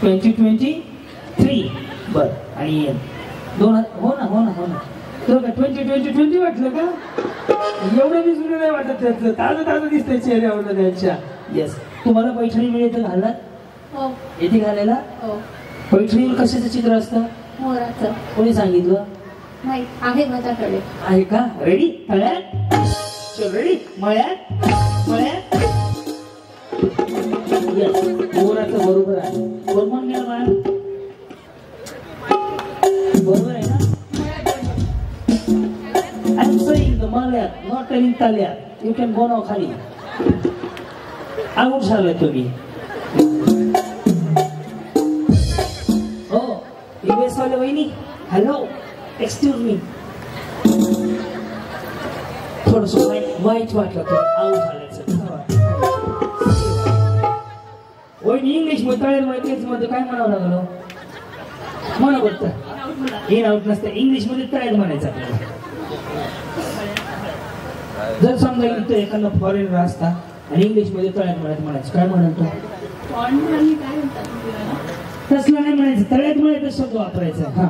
2023. बरं आणि हो ना हो ना हो ना. तो का 2020 वाटलं का? एवढं मी जुनं नाही वाटत त्याचं. ताजं ताजं दिसतंय चेहऱ्यावर त्यांच्या. येस तुम्हाला पैठणी मिळेल तर घालणार? हो. येथे घालायला? हो. पैठणीवर कशाचं चित्र असतं? मोराचं. कोणी सांगितलं? नाही आहे माझ्याकडे. आहे का? रेडी? तळ्यात चल. रेडी? मळ्यात मळ्यात येस मोराचं बरोबर आहे. बरोबर गेलं बाळ? बरोबर आहे ना? I'm saying the Malayat, not telling Talyat. You can go now खाली. आउट झालाय तुम्ही. हो US वाले वहिनी हॅलो एक्सक्यूज मी. थोडस वाईट वाटलं तर आउट झाल्याचं. वहिनी इंग्लिश मध्ये काय म्हणावं लागलो? म्हणा बोलत इन आउट नसतं. इंग्लिश मध्ये तळ्यात म्हणायचं आपल्याला. जर समजा इथं एखादा फॉरेनर असता आणि इंग्लिश मध्ये तळ्यात म्हणायचं काय म्हणतो? तसलं नाही म्हणायचं. तळ्यात म्हणायचं शब्द वापरायचा. हा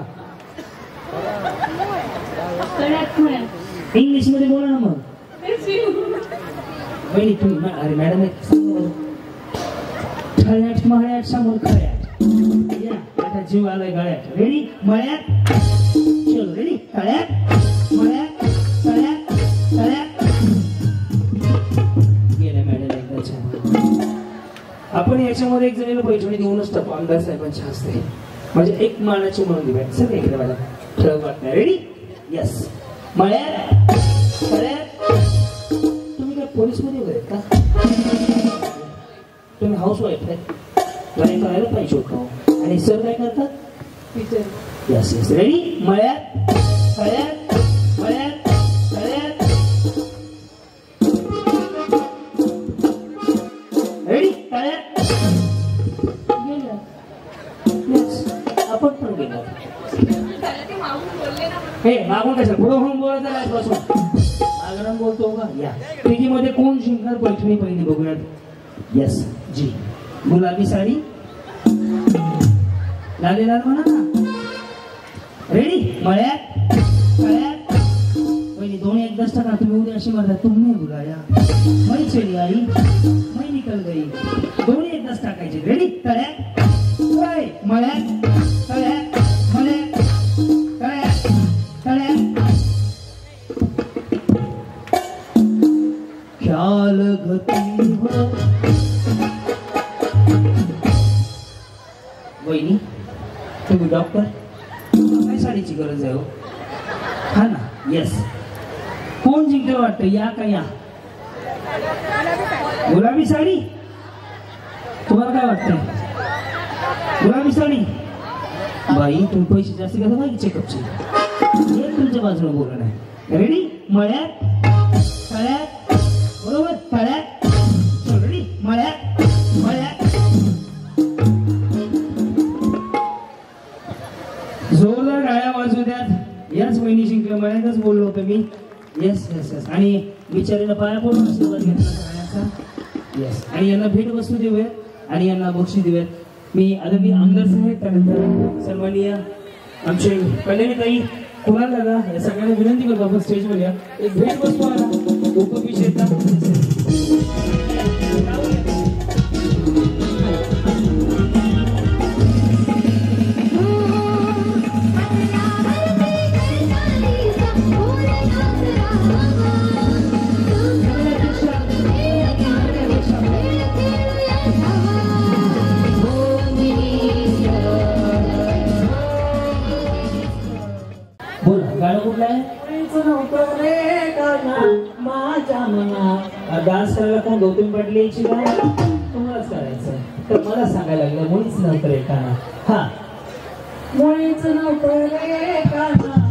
इंग्लिश मध्ये बोला ना मग. वहिनी तुम्ही अरे मॅडम तळ्यात मळ्यात समोर खळ्यात. या आता जीव आलाय गळ्यात. रेडी? मळ्यात चल. रेडी? तळ्यात मळ्यात तळ्यात तळ्यात. गेल्या मॅडम एकदाच्या. आपण याच्यामध्ये एक जणीला पैठणी देऊनच टाकू आमदार साहेबांच्या हस्ते. म्हणजे एक मानाची म्हणून दिव्या सर इकडे मला ठळक बातम्या. रेडी? येस मळ्यात तळ्यात. तुम्ही काय पोलीस मध्ये वगैरे का? तुम्ही हाऊस वाईफ आहे. ट्राय करायला पाहिजे होतं. आणि सर काय करतात? टीचर. Yes yes. रेडी? मळ्यात तळ्यात मळ्यात तळ्यात. रेडी? तळ्यात गेलं. येस आपण पण गेलो. हे मागून कशा पुढं होऊन बोलायचं नाही बसून आग्रह बोलतो का? या मध्ये कोण जिंकणार पैठणी पहिली बघूयात. येस जी गुलाबी साडी लाली लाल म्हणा ना. रेडी? मळ्यात तळ्यात. पहिली दोन्ही एकदाच टाका. तुम्ही उद्या अशी म्हणता तुम्ही बुलाया मैं चली आई मैं निकल गई. दोन्ही एकदाच टाकायचे. रेडी? तळ्यात मळ्यात तळ्यात मळ्यात तळ्यात तळ्यात. ख्याल गती वहिनी तुम्ही डॉक्टर काय साडीची गरज आहे हो? हा ना. येस कोण जिंकलं वाटतं? या का या? गुलाबी साडी. तुम्हाला काय वाटतं? गुलाबी साडी बाई तुम्ही पैसे जास्त घेता बाई चेकअपचे एक तुमच्या बाजूला बोलणं नाही रेडी मळ्यात तळ्यात बरोबर तळ्यात रेडी मळ्यात मळ्यात जोरदार गाड्या वाजू द्यात याच महिनी जिंकलं मळ्यातच बोललो होतो मी येस येस येस आणि बिचारीला पाया पडून आशीर्वाद घेतला गाण्याचा येस आणि यांना भेट वस्तू देऊयात आणि यांना बक्षीस देऊयात मी आदरणीय आमदार साहेब त्यानंतर सन्माननीय आमचे कल्याणीताई कुणाल दादा या सगळ्यांना विनंती करतो आपण स्टेजवर या एक भेट वस्तू आला उपविजेता गाणं कुठलं आहे डान्स करायला कोण गौतमी पाटील यायची का तुम्हालाच करायचं तर मला सांगायला लागलं मुळीच नव्हतं रे काना हा मुळीच नव्हतं रे काना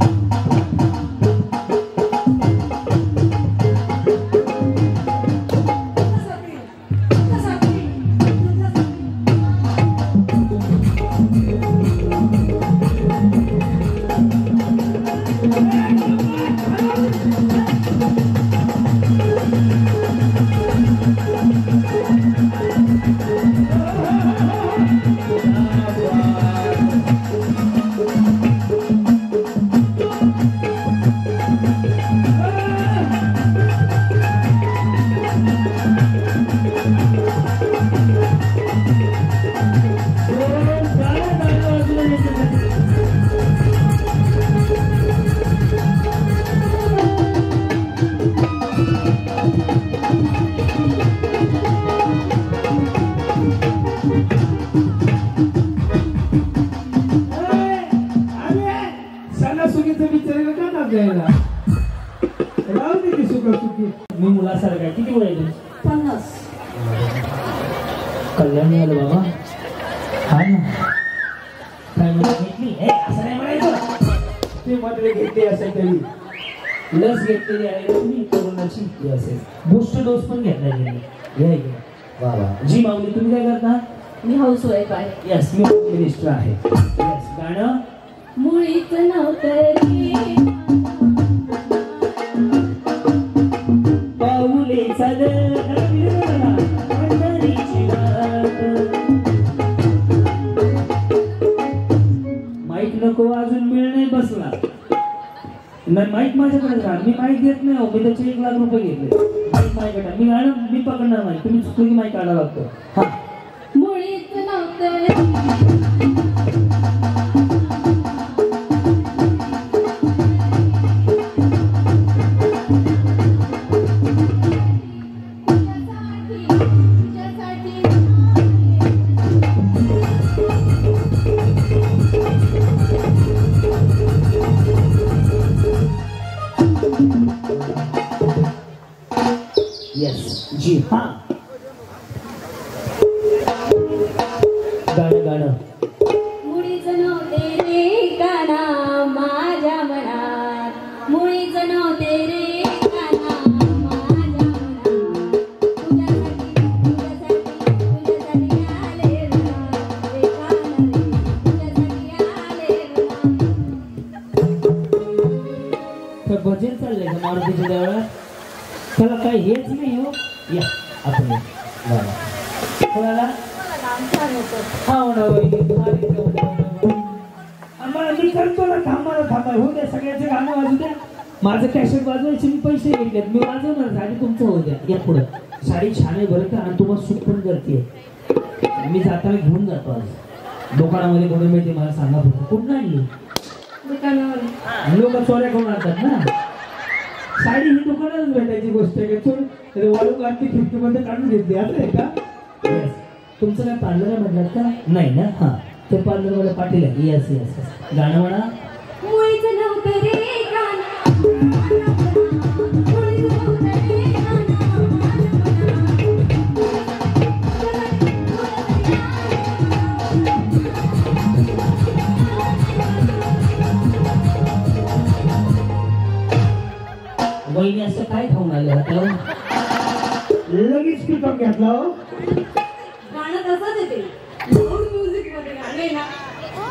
मी मुलासारखा किती वय आहे 50 कल्याणी आलं बाबा हा ना काय मला घेतली असं नाही म्हणायचं ते मात्र घेतली असेल तरी लस घेतलेली आहे तुम्ही कोरोनाची असेल बूस्टर डोस पण घेतला घ्या वा वा जी माऊली तुम्ही काय करता मी हाऊस वाईफ आहे यस मी मिनिस्टर आहे यस गाणं मुळीच नव्हतं माईक नको अजून मिळ नाही बसला नाही माईक माझ्याकडे राहा मी माईक देत नाही मी त्याचे 1 लाख रुपये घेतले माईक माझ्याकडे मी गाणं मी पकडणार माईक तुम्ही चुकली की माईक काढायला लागतो हा मुळीच नव्हतं जी हाँ गाणं गाणं मुळीच नव्हते रे काना माझ्या मनात मुळीच नव्हते रे काना माझ्या मनात तुझ्यासाठी आले रे काना रे तुझ्यासाठी आले तर भजन चाललंय का मारुतीच्या देवळात त्याला काही हेच नाही हो या आपण कोणाला हा आम्हाला मी करतो ना थांबा हो द्या सगळ्याचे गाणं वाजू द्या माझं कॅसेट वाजवायचे मी पैसे घेतलेत मी वाजवणार साडी तुमचं होऊ द्या या पुढं साडी छान आहे बरं का आणि तुम्हाला सूट पण करते मी जाताना घेऊन जातो आज दुकानामध्ये कोणी मिळते मला सांगा फक्त कुठं आणली दुकानावर लोक चोऱ्या करून आणतात ना साडी ही दुकानातच भेटायची गोष्ट आहे का वाळू काढते खिडकीमध्ये काढून घेतली असं आहे का तुमचं काय पार्लर आहे म्हटलं का नाही ना हा तो पार्लर वाला पाटील आहे येस येस गाणं म्हणा मुळीच नव्हतं रे काना स्पीकर घेतला हो. गाणं तसंच येते लाऊड म्युझिक मध्ये गाणे ना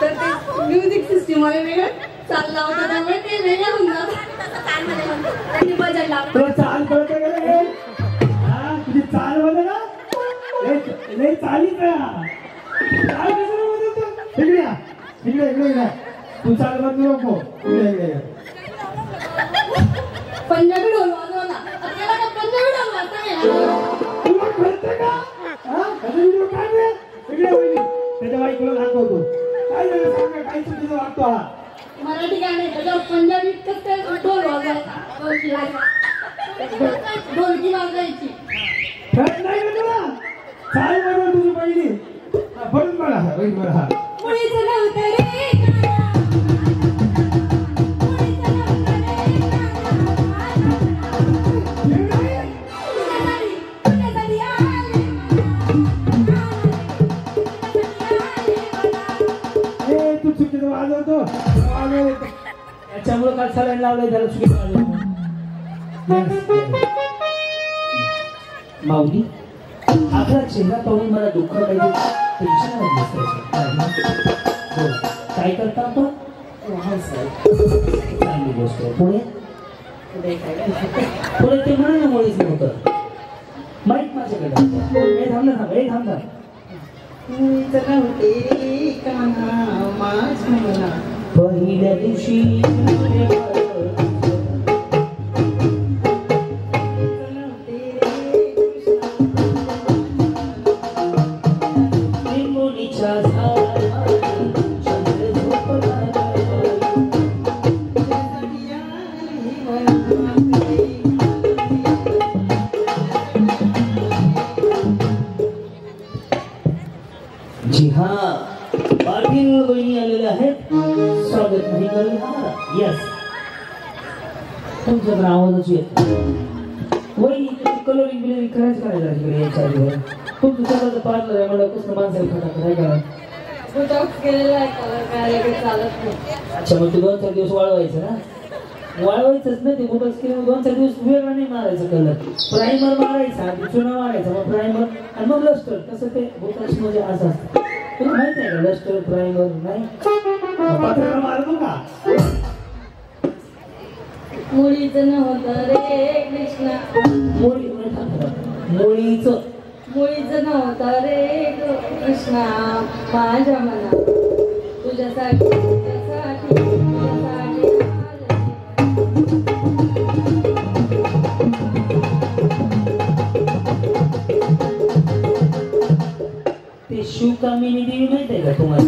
तर ते म्युझिक सिस्टीम मध्ये वेगळं चालला होता त्यामुळे ते वेगळं होऊन जातं. त्यांनी बजाय लावलं. तुला चाल कळत गेलं हा तुझी चाल बघ ना लय चालीच चाल कसं बदलतो इकडे या इकडे इकडे तू चाल बदलू नको इकडे पंजाबी ढोल वाजवला त्याला का पंजाबी ढोल वाजता नाही तुला कळतं का हा कधी व्हिडिओ काढ रे इकडे होईल त्याच्या बाईकला दाखवतो काय झालं सांगा काय चुकीचं वागतो हा मराठी गाणे त्याच्यावर पंजाबी कसं ढोल वाजवायचा ढोलकी वाजवायची कळत नाही का तुला चाल बरोबर तुझी पहिली परत बघा बघ बघा मुळीचं नव्हतं रे तू चुकीचं वाजवतो त्याच्यामुळे काय सलाईन लावलंय त्याला चुकीचं वाजवतो. माऊली आपला चेहरा पाहून मला दुःख पाहिजे टेन्शन काय करता आपण चांगली गोष्ट आहे. पुढे पुढे ते म्हणा ना मुळीच नव्हतं माहीत माझ्याकडे थांबा पहिल्या दिवशी जी हाँ पाटील बहिणी आलेले आहेत स्वागत नाही करेल हमारा यस तुमच्याकडे आवाजाची वहिनी कलरिंग बिलरिंग करायचं तिकडे याच्या आधीवर तुमचं स्वतःचं पार्लर आहे मला कसं माणसाला फटाफट आहे का अच्छा मग तू 2-4 दिवस वाळवायचं ना वाळवायचंच नाही ते बोटॉक्स केल्यावर 2-4 दिवस वेगळा नाही मारायचं कलर प्रायमर मारायचा आधी चुना मारायचा मग प्रायमर आणि मग लस्टर तसं ते बोटॉक्स मध्ये असं असतं तुला माहित आहे का लस्टर प्रायमर नाही पत्राला मारतो का मुळीचं नव्हतं रे कृष्णा मुळीचं नव्हतं रे कृष्णा माझ्या मना तुझ्यासाठी ते शिवकामिनी देवी माहित आहे का तुम्हाला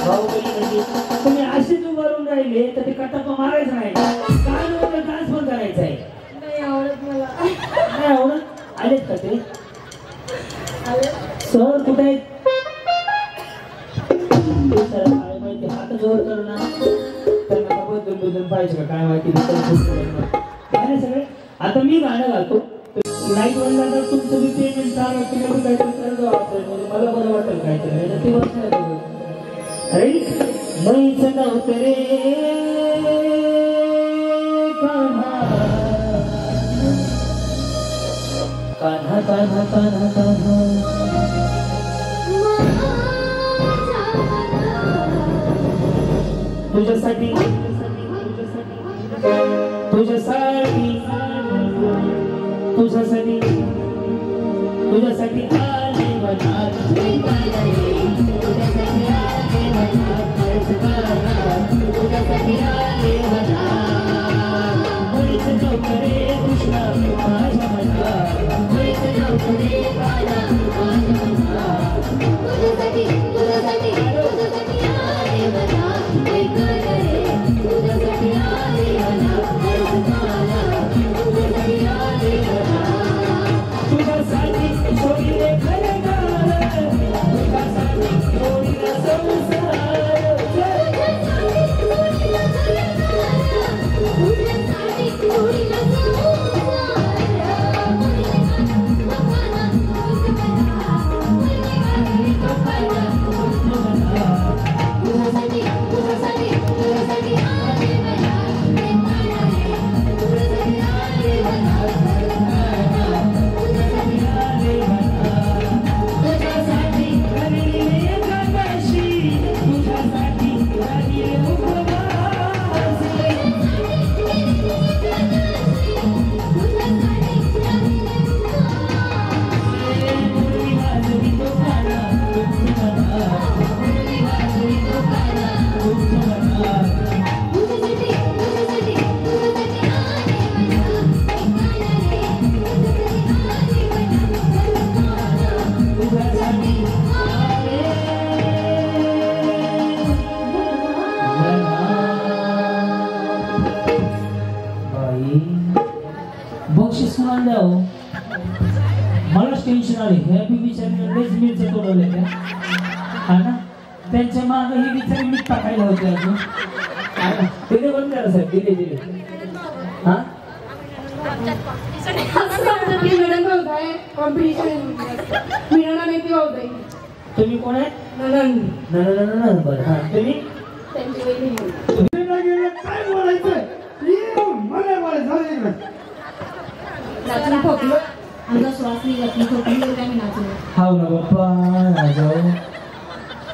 बाहुबली म्हणजे तुम्ही असेच उभारून राहिले तर ते कटापा मारायचं नाही काय नव्हतं डान्स पण करायचा आहे नाही आवडत मला नाही आवडत आलेत का ते सर कुठे आहेत काय माहिती हात जोर करणं त्यांना बदलून पाहिजे का काय माहिती काय सगळे आता मी गाणं गातो लाईट वरला तर तुमचं मी पेमेंट चालू तुम्ही काहीतरी करायचं वापरेल मला बरं वाटेल काहीतरी ते वाचणार रेडी मैच नव्हतं रे कान्हा कान्हा कान्हा कान्हा तुझ्यासाठी तुझ्यासाठी तुझ्यासाठी तुझ्यासाठी आले मनात तुझ्यासाठी आले मनात मुळीच नव्हतं रे कृष्णा माझ्या मनात मुळीच नव्हतं रे बाळा माझ्या मनात तुझ्यासाठी तुझ्यासाठी तुझ्यासाठी आले मनात तुझ्यासाठी आले मनात तुझ्यासाठी आले तुझ्यासाठी सोडीले खरे गाणं तुझ्यासाठी सोडीला संसार तुझ्यासाठी सोडीला खरे मिशनरी हॅपी बिचारी लेच मिरचं तोडवले त्या हा ना त्यांच्या मागे ही बिचारी मीठ टाकायला होते अजून दिले बंद करा साहेब दिले हा तुम्ही कोण आहे बरं हा तुम्ही काय बोलायचं मला बोलायचं आमचा श्वास निघत नाही खोटून गेलं काय मी नाचलो हाव ना बाप्पा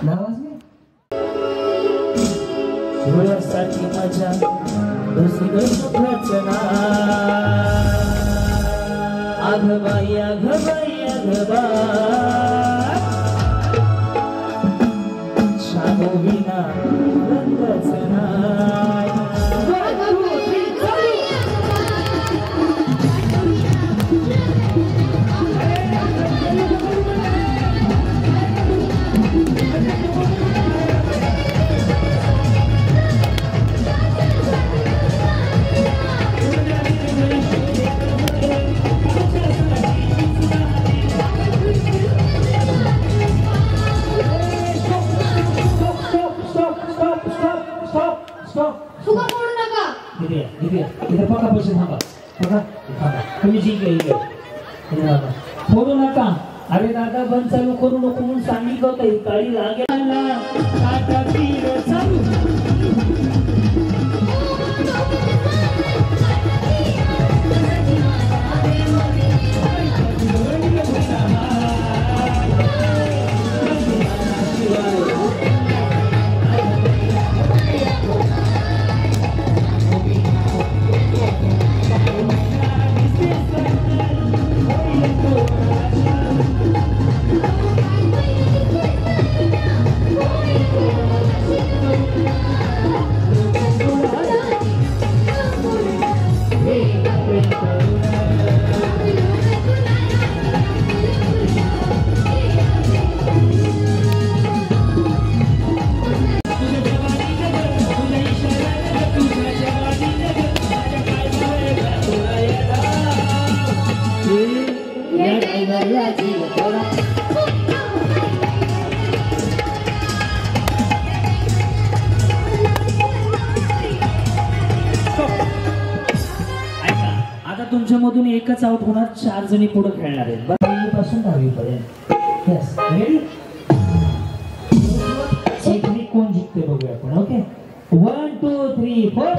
नावाज नाही सुरासाठी माझ्या दुसरीकडे रचना आघबाई आघबाई आघबा शानो विना रचना फोडू नका अरे दादा बंद चालू करू नको म्हणून सांगितलं होतं गाडी लागेल तुमच्यामधून एकच आउट होणार 4 जणी पुढे खेळणार आहेत बरं पासून 10वी पर्यंत यस रेडी कोण जिंकते बघूया आपण ओके 1 2 3 4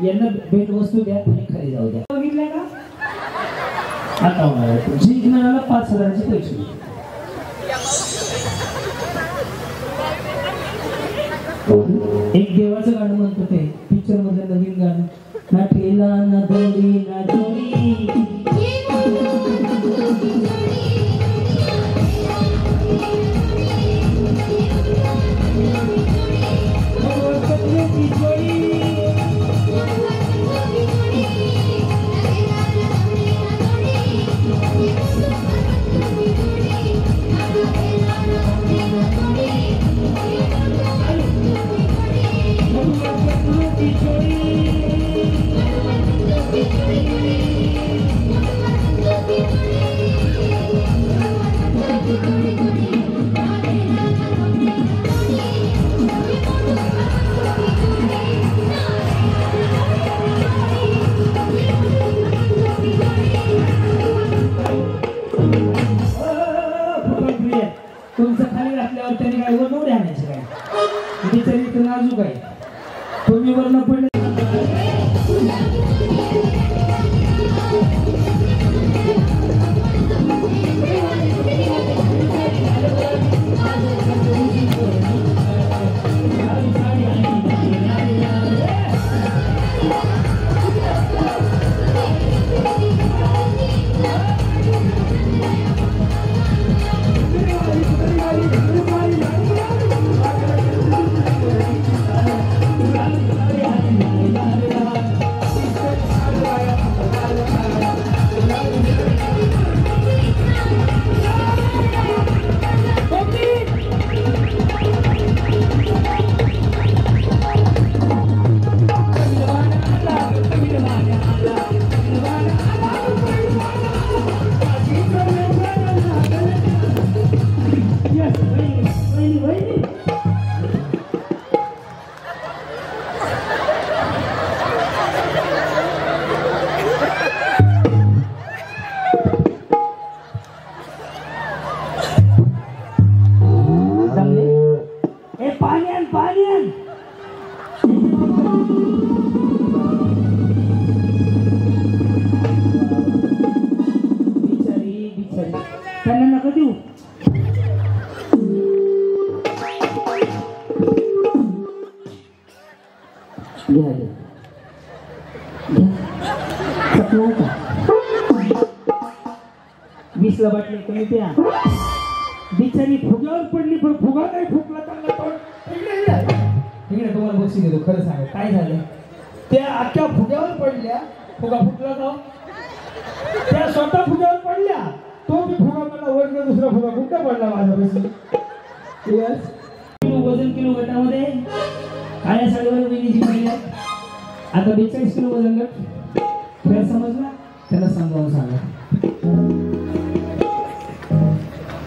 यांना भेट वस्तू द्या आणि खरी जाऊ द्या बघितलं का आता होणार जिंकणाऱ्याला 5,000चे पैसे एक देवाचं गाणं म्हणतो ते पिक्चर मधलं नवीन गाणं ना ठेला ना दोरी ना जोडी तुमचं खाली घातल्यावर त्याने काय वर नवरे आणायचे काय बिचारी तर नाजूक आहे तुम्ही वरनं पडले त्यांना नका देऊ वीसला बाटली कमी प्या बिचारी फुग्यावर पडली पण फुगा नाही फुकला चांगला इकडे तुम्हाला बक्षीस देतो खरं सांगा काय झालं त्या अख्ख्या फुग्यावर पडल्या फुगा फुटला जाऊ त्या स्वतः फुग्यावर पडल्या तो मी फुगा मला वरचा दुसरा फुगा कुठं पडला माझ्यापाशी वजन किलो गटामध्ये काळ्या साडीवर वेणीची महिला आता 42 किलो वजन गट फेर समजला त्याला समजावून सांगा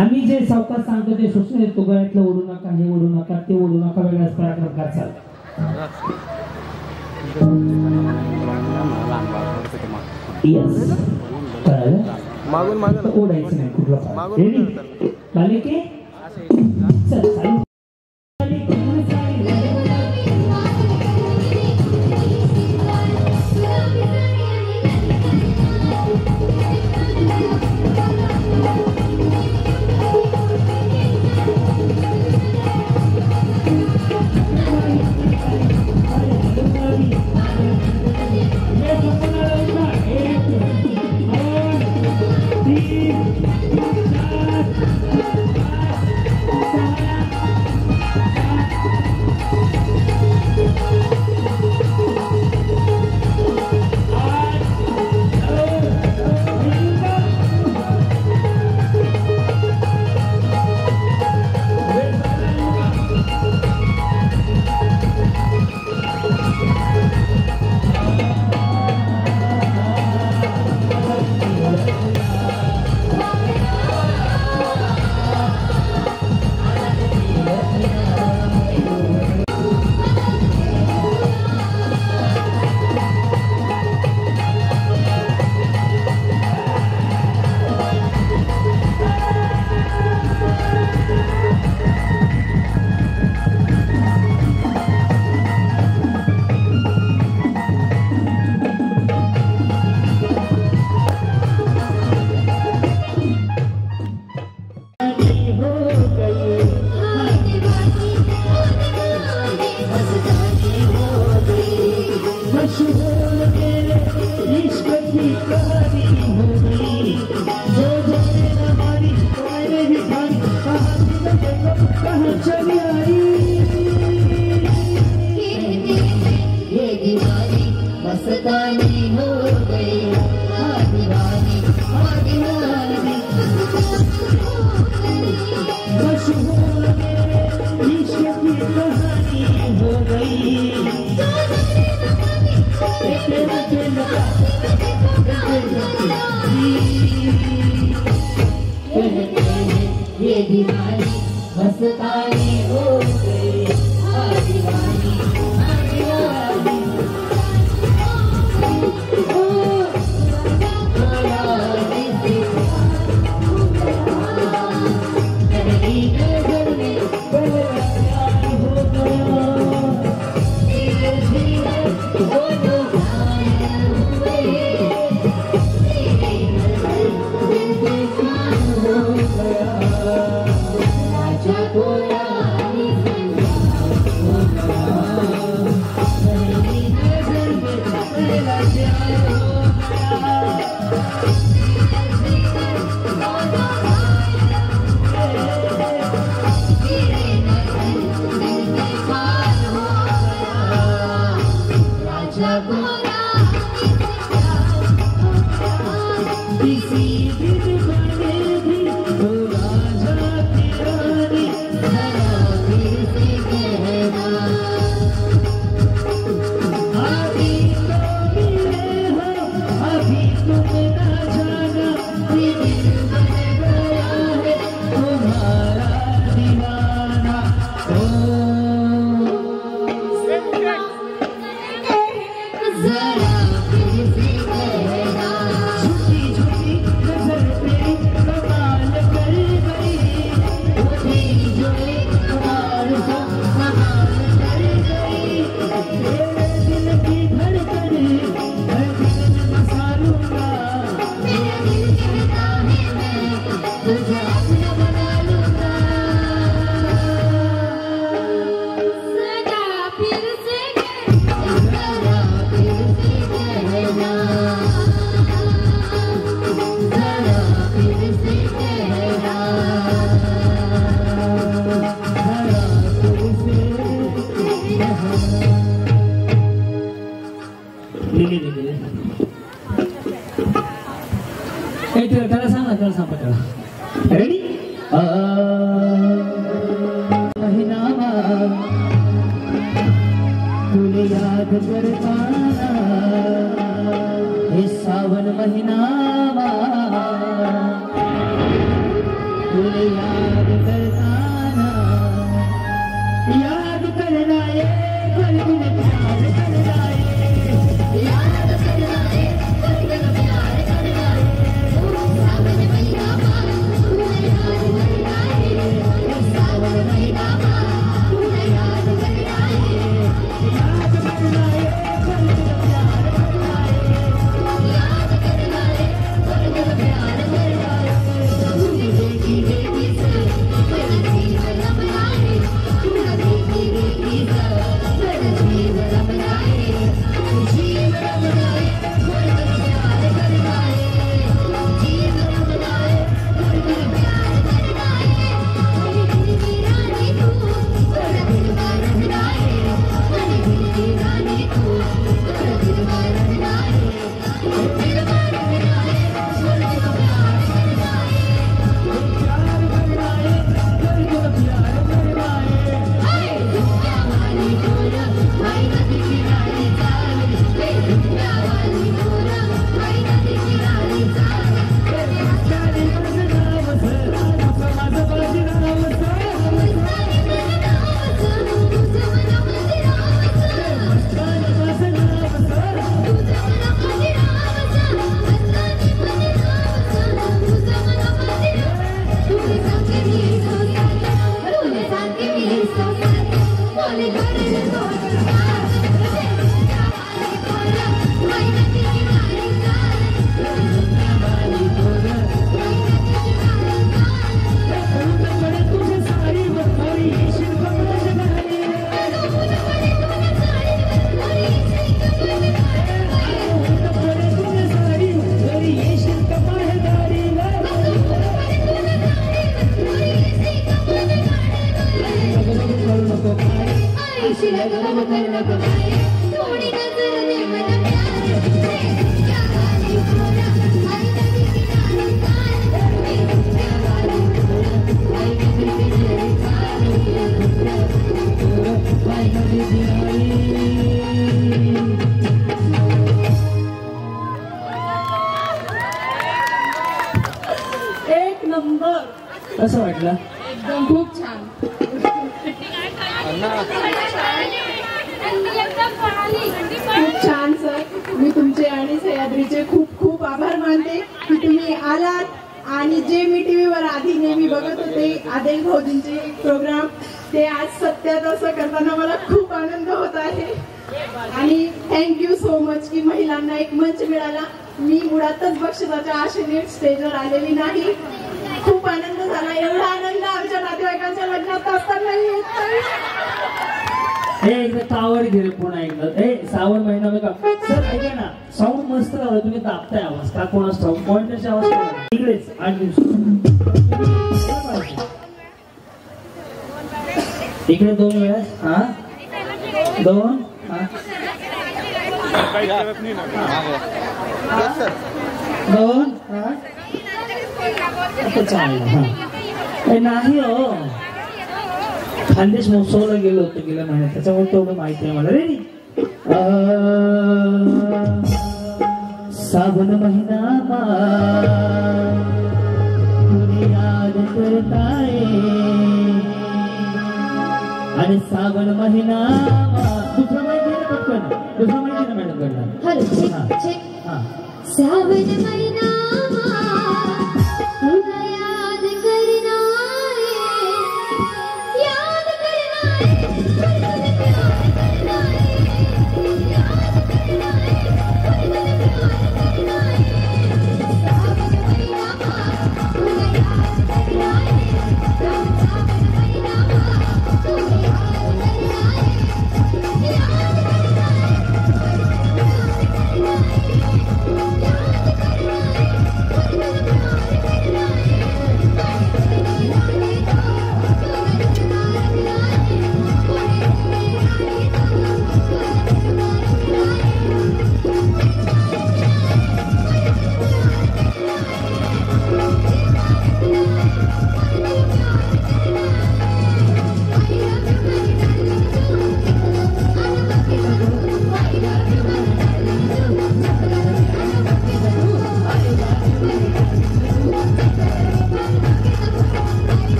आम्ही जे सावकाश सांगतो ते सूचना देतो गळ्यातलं ओढू नका हे ओढू नका ते ओढू नका वेगळ्याच प्रकार चालला यस मागून मागून ओढायचं नाही कुठला बालिके चल चालू त्याला सांग पटकन रेडी महिनामा तुले याद करताना हे सावन महिनामा तुले याद करताना याद करना ये कल में प्यार करना ये याद करना ये कल में प्यार करना कसं वाटलं? एकदम खूप छान. खूप छान सर. मी तुमचे आणि सह्याद्रीचे खूप खूप आभार मानते की तुम्ही आलात आणि जे मी टीव्हीवर आधी नेहमी बघत होते आदेश भाऊजींचे प्रोग्राम ते आज सत्यात असं करताना मला खूप आनंद होत आहे. आणि थँक्यू सो मच की महिलांना एक मंच मिळाला. मी मुळातच बक्षिसाच्या आशेने स्टेजवर आलेली नाही. खूप आनंद झाला. एवढा आनंद आमच्या नातेवाईकांच्या कावड घेईल पुन्हा एकदा ए श्रावण महिना बघा सर ऐका ना साऊंड मस्त लावलं तुम्ही दाबताय आवाज का कोणाच ठाऊक पॉइंटरची आवाज करा इकडेच 8 दिवस इकडे 2 वेळेस हा 2 हा 2 हा नाही हो खानदेश महोत्सवला गेलो होतो गेल्या महिन्यात त्याच्यामुळे तेवढं माहिती आहे मला रेडी सावन महिना याद करताय आणि सावन महिना दुसरा माहिती आहे पटकन दुसरा माहिती ना मॅडम कडला हॅलो चेक सावन महिना याद करना याद करना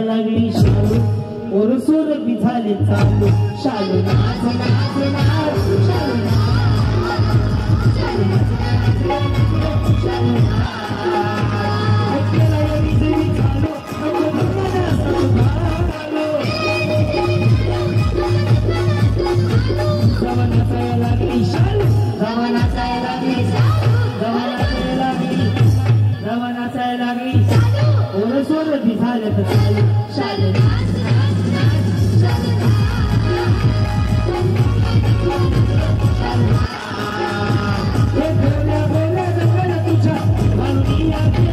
लागली शालू ओरसोर बिझाले चालू शालू नाच नाच नाच शालू तुझ्या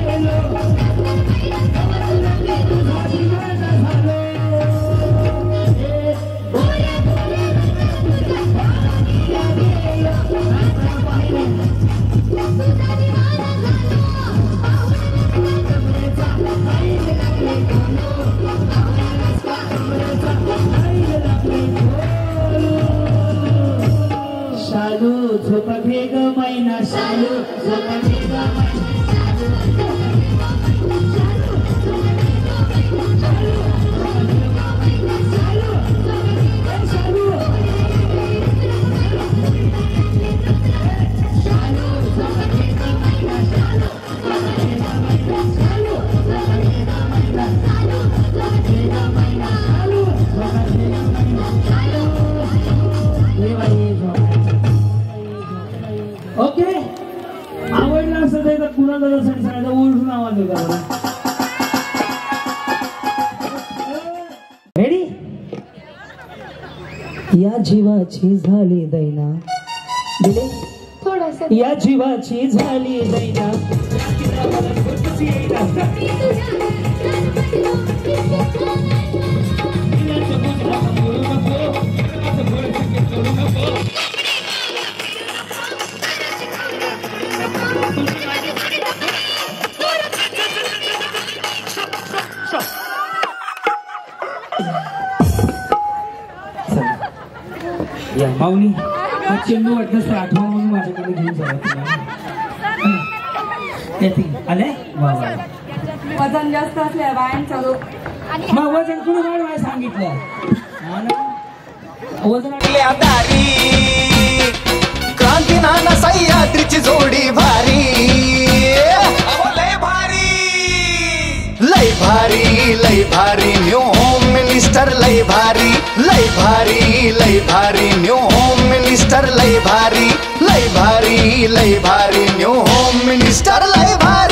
रेडी? या जीवाची झाली दैना दिले थोडंसं या जीवाची झाली दैना या माऊली हा चेंडू वाटलं तर आठवा म्हणून माझ्याकडे घेऊन जावा आले वा वा वजन जास्त असल्या व्यायाम चालू मग वजन कुणी वाढवाय सांगितलं वजन दारी क्रांती नाना सह्याद्रीची जोडी भारी लय भारी लय भारी लय भारी न्यू होम मिनिस्टर लय भारी लय भारी लय भारी न्यू होम मिनिस्टर लय भारी लय भारी लय भारी न्यू होम मिनिस्टर लय भारी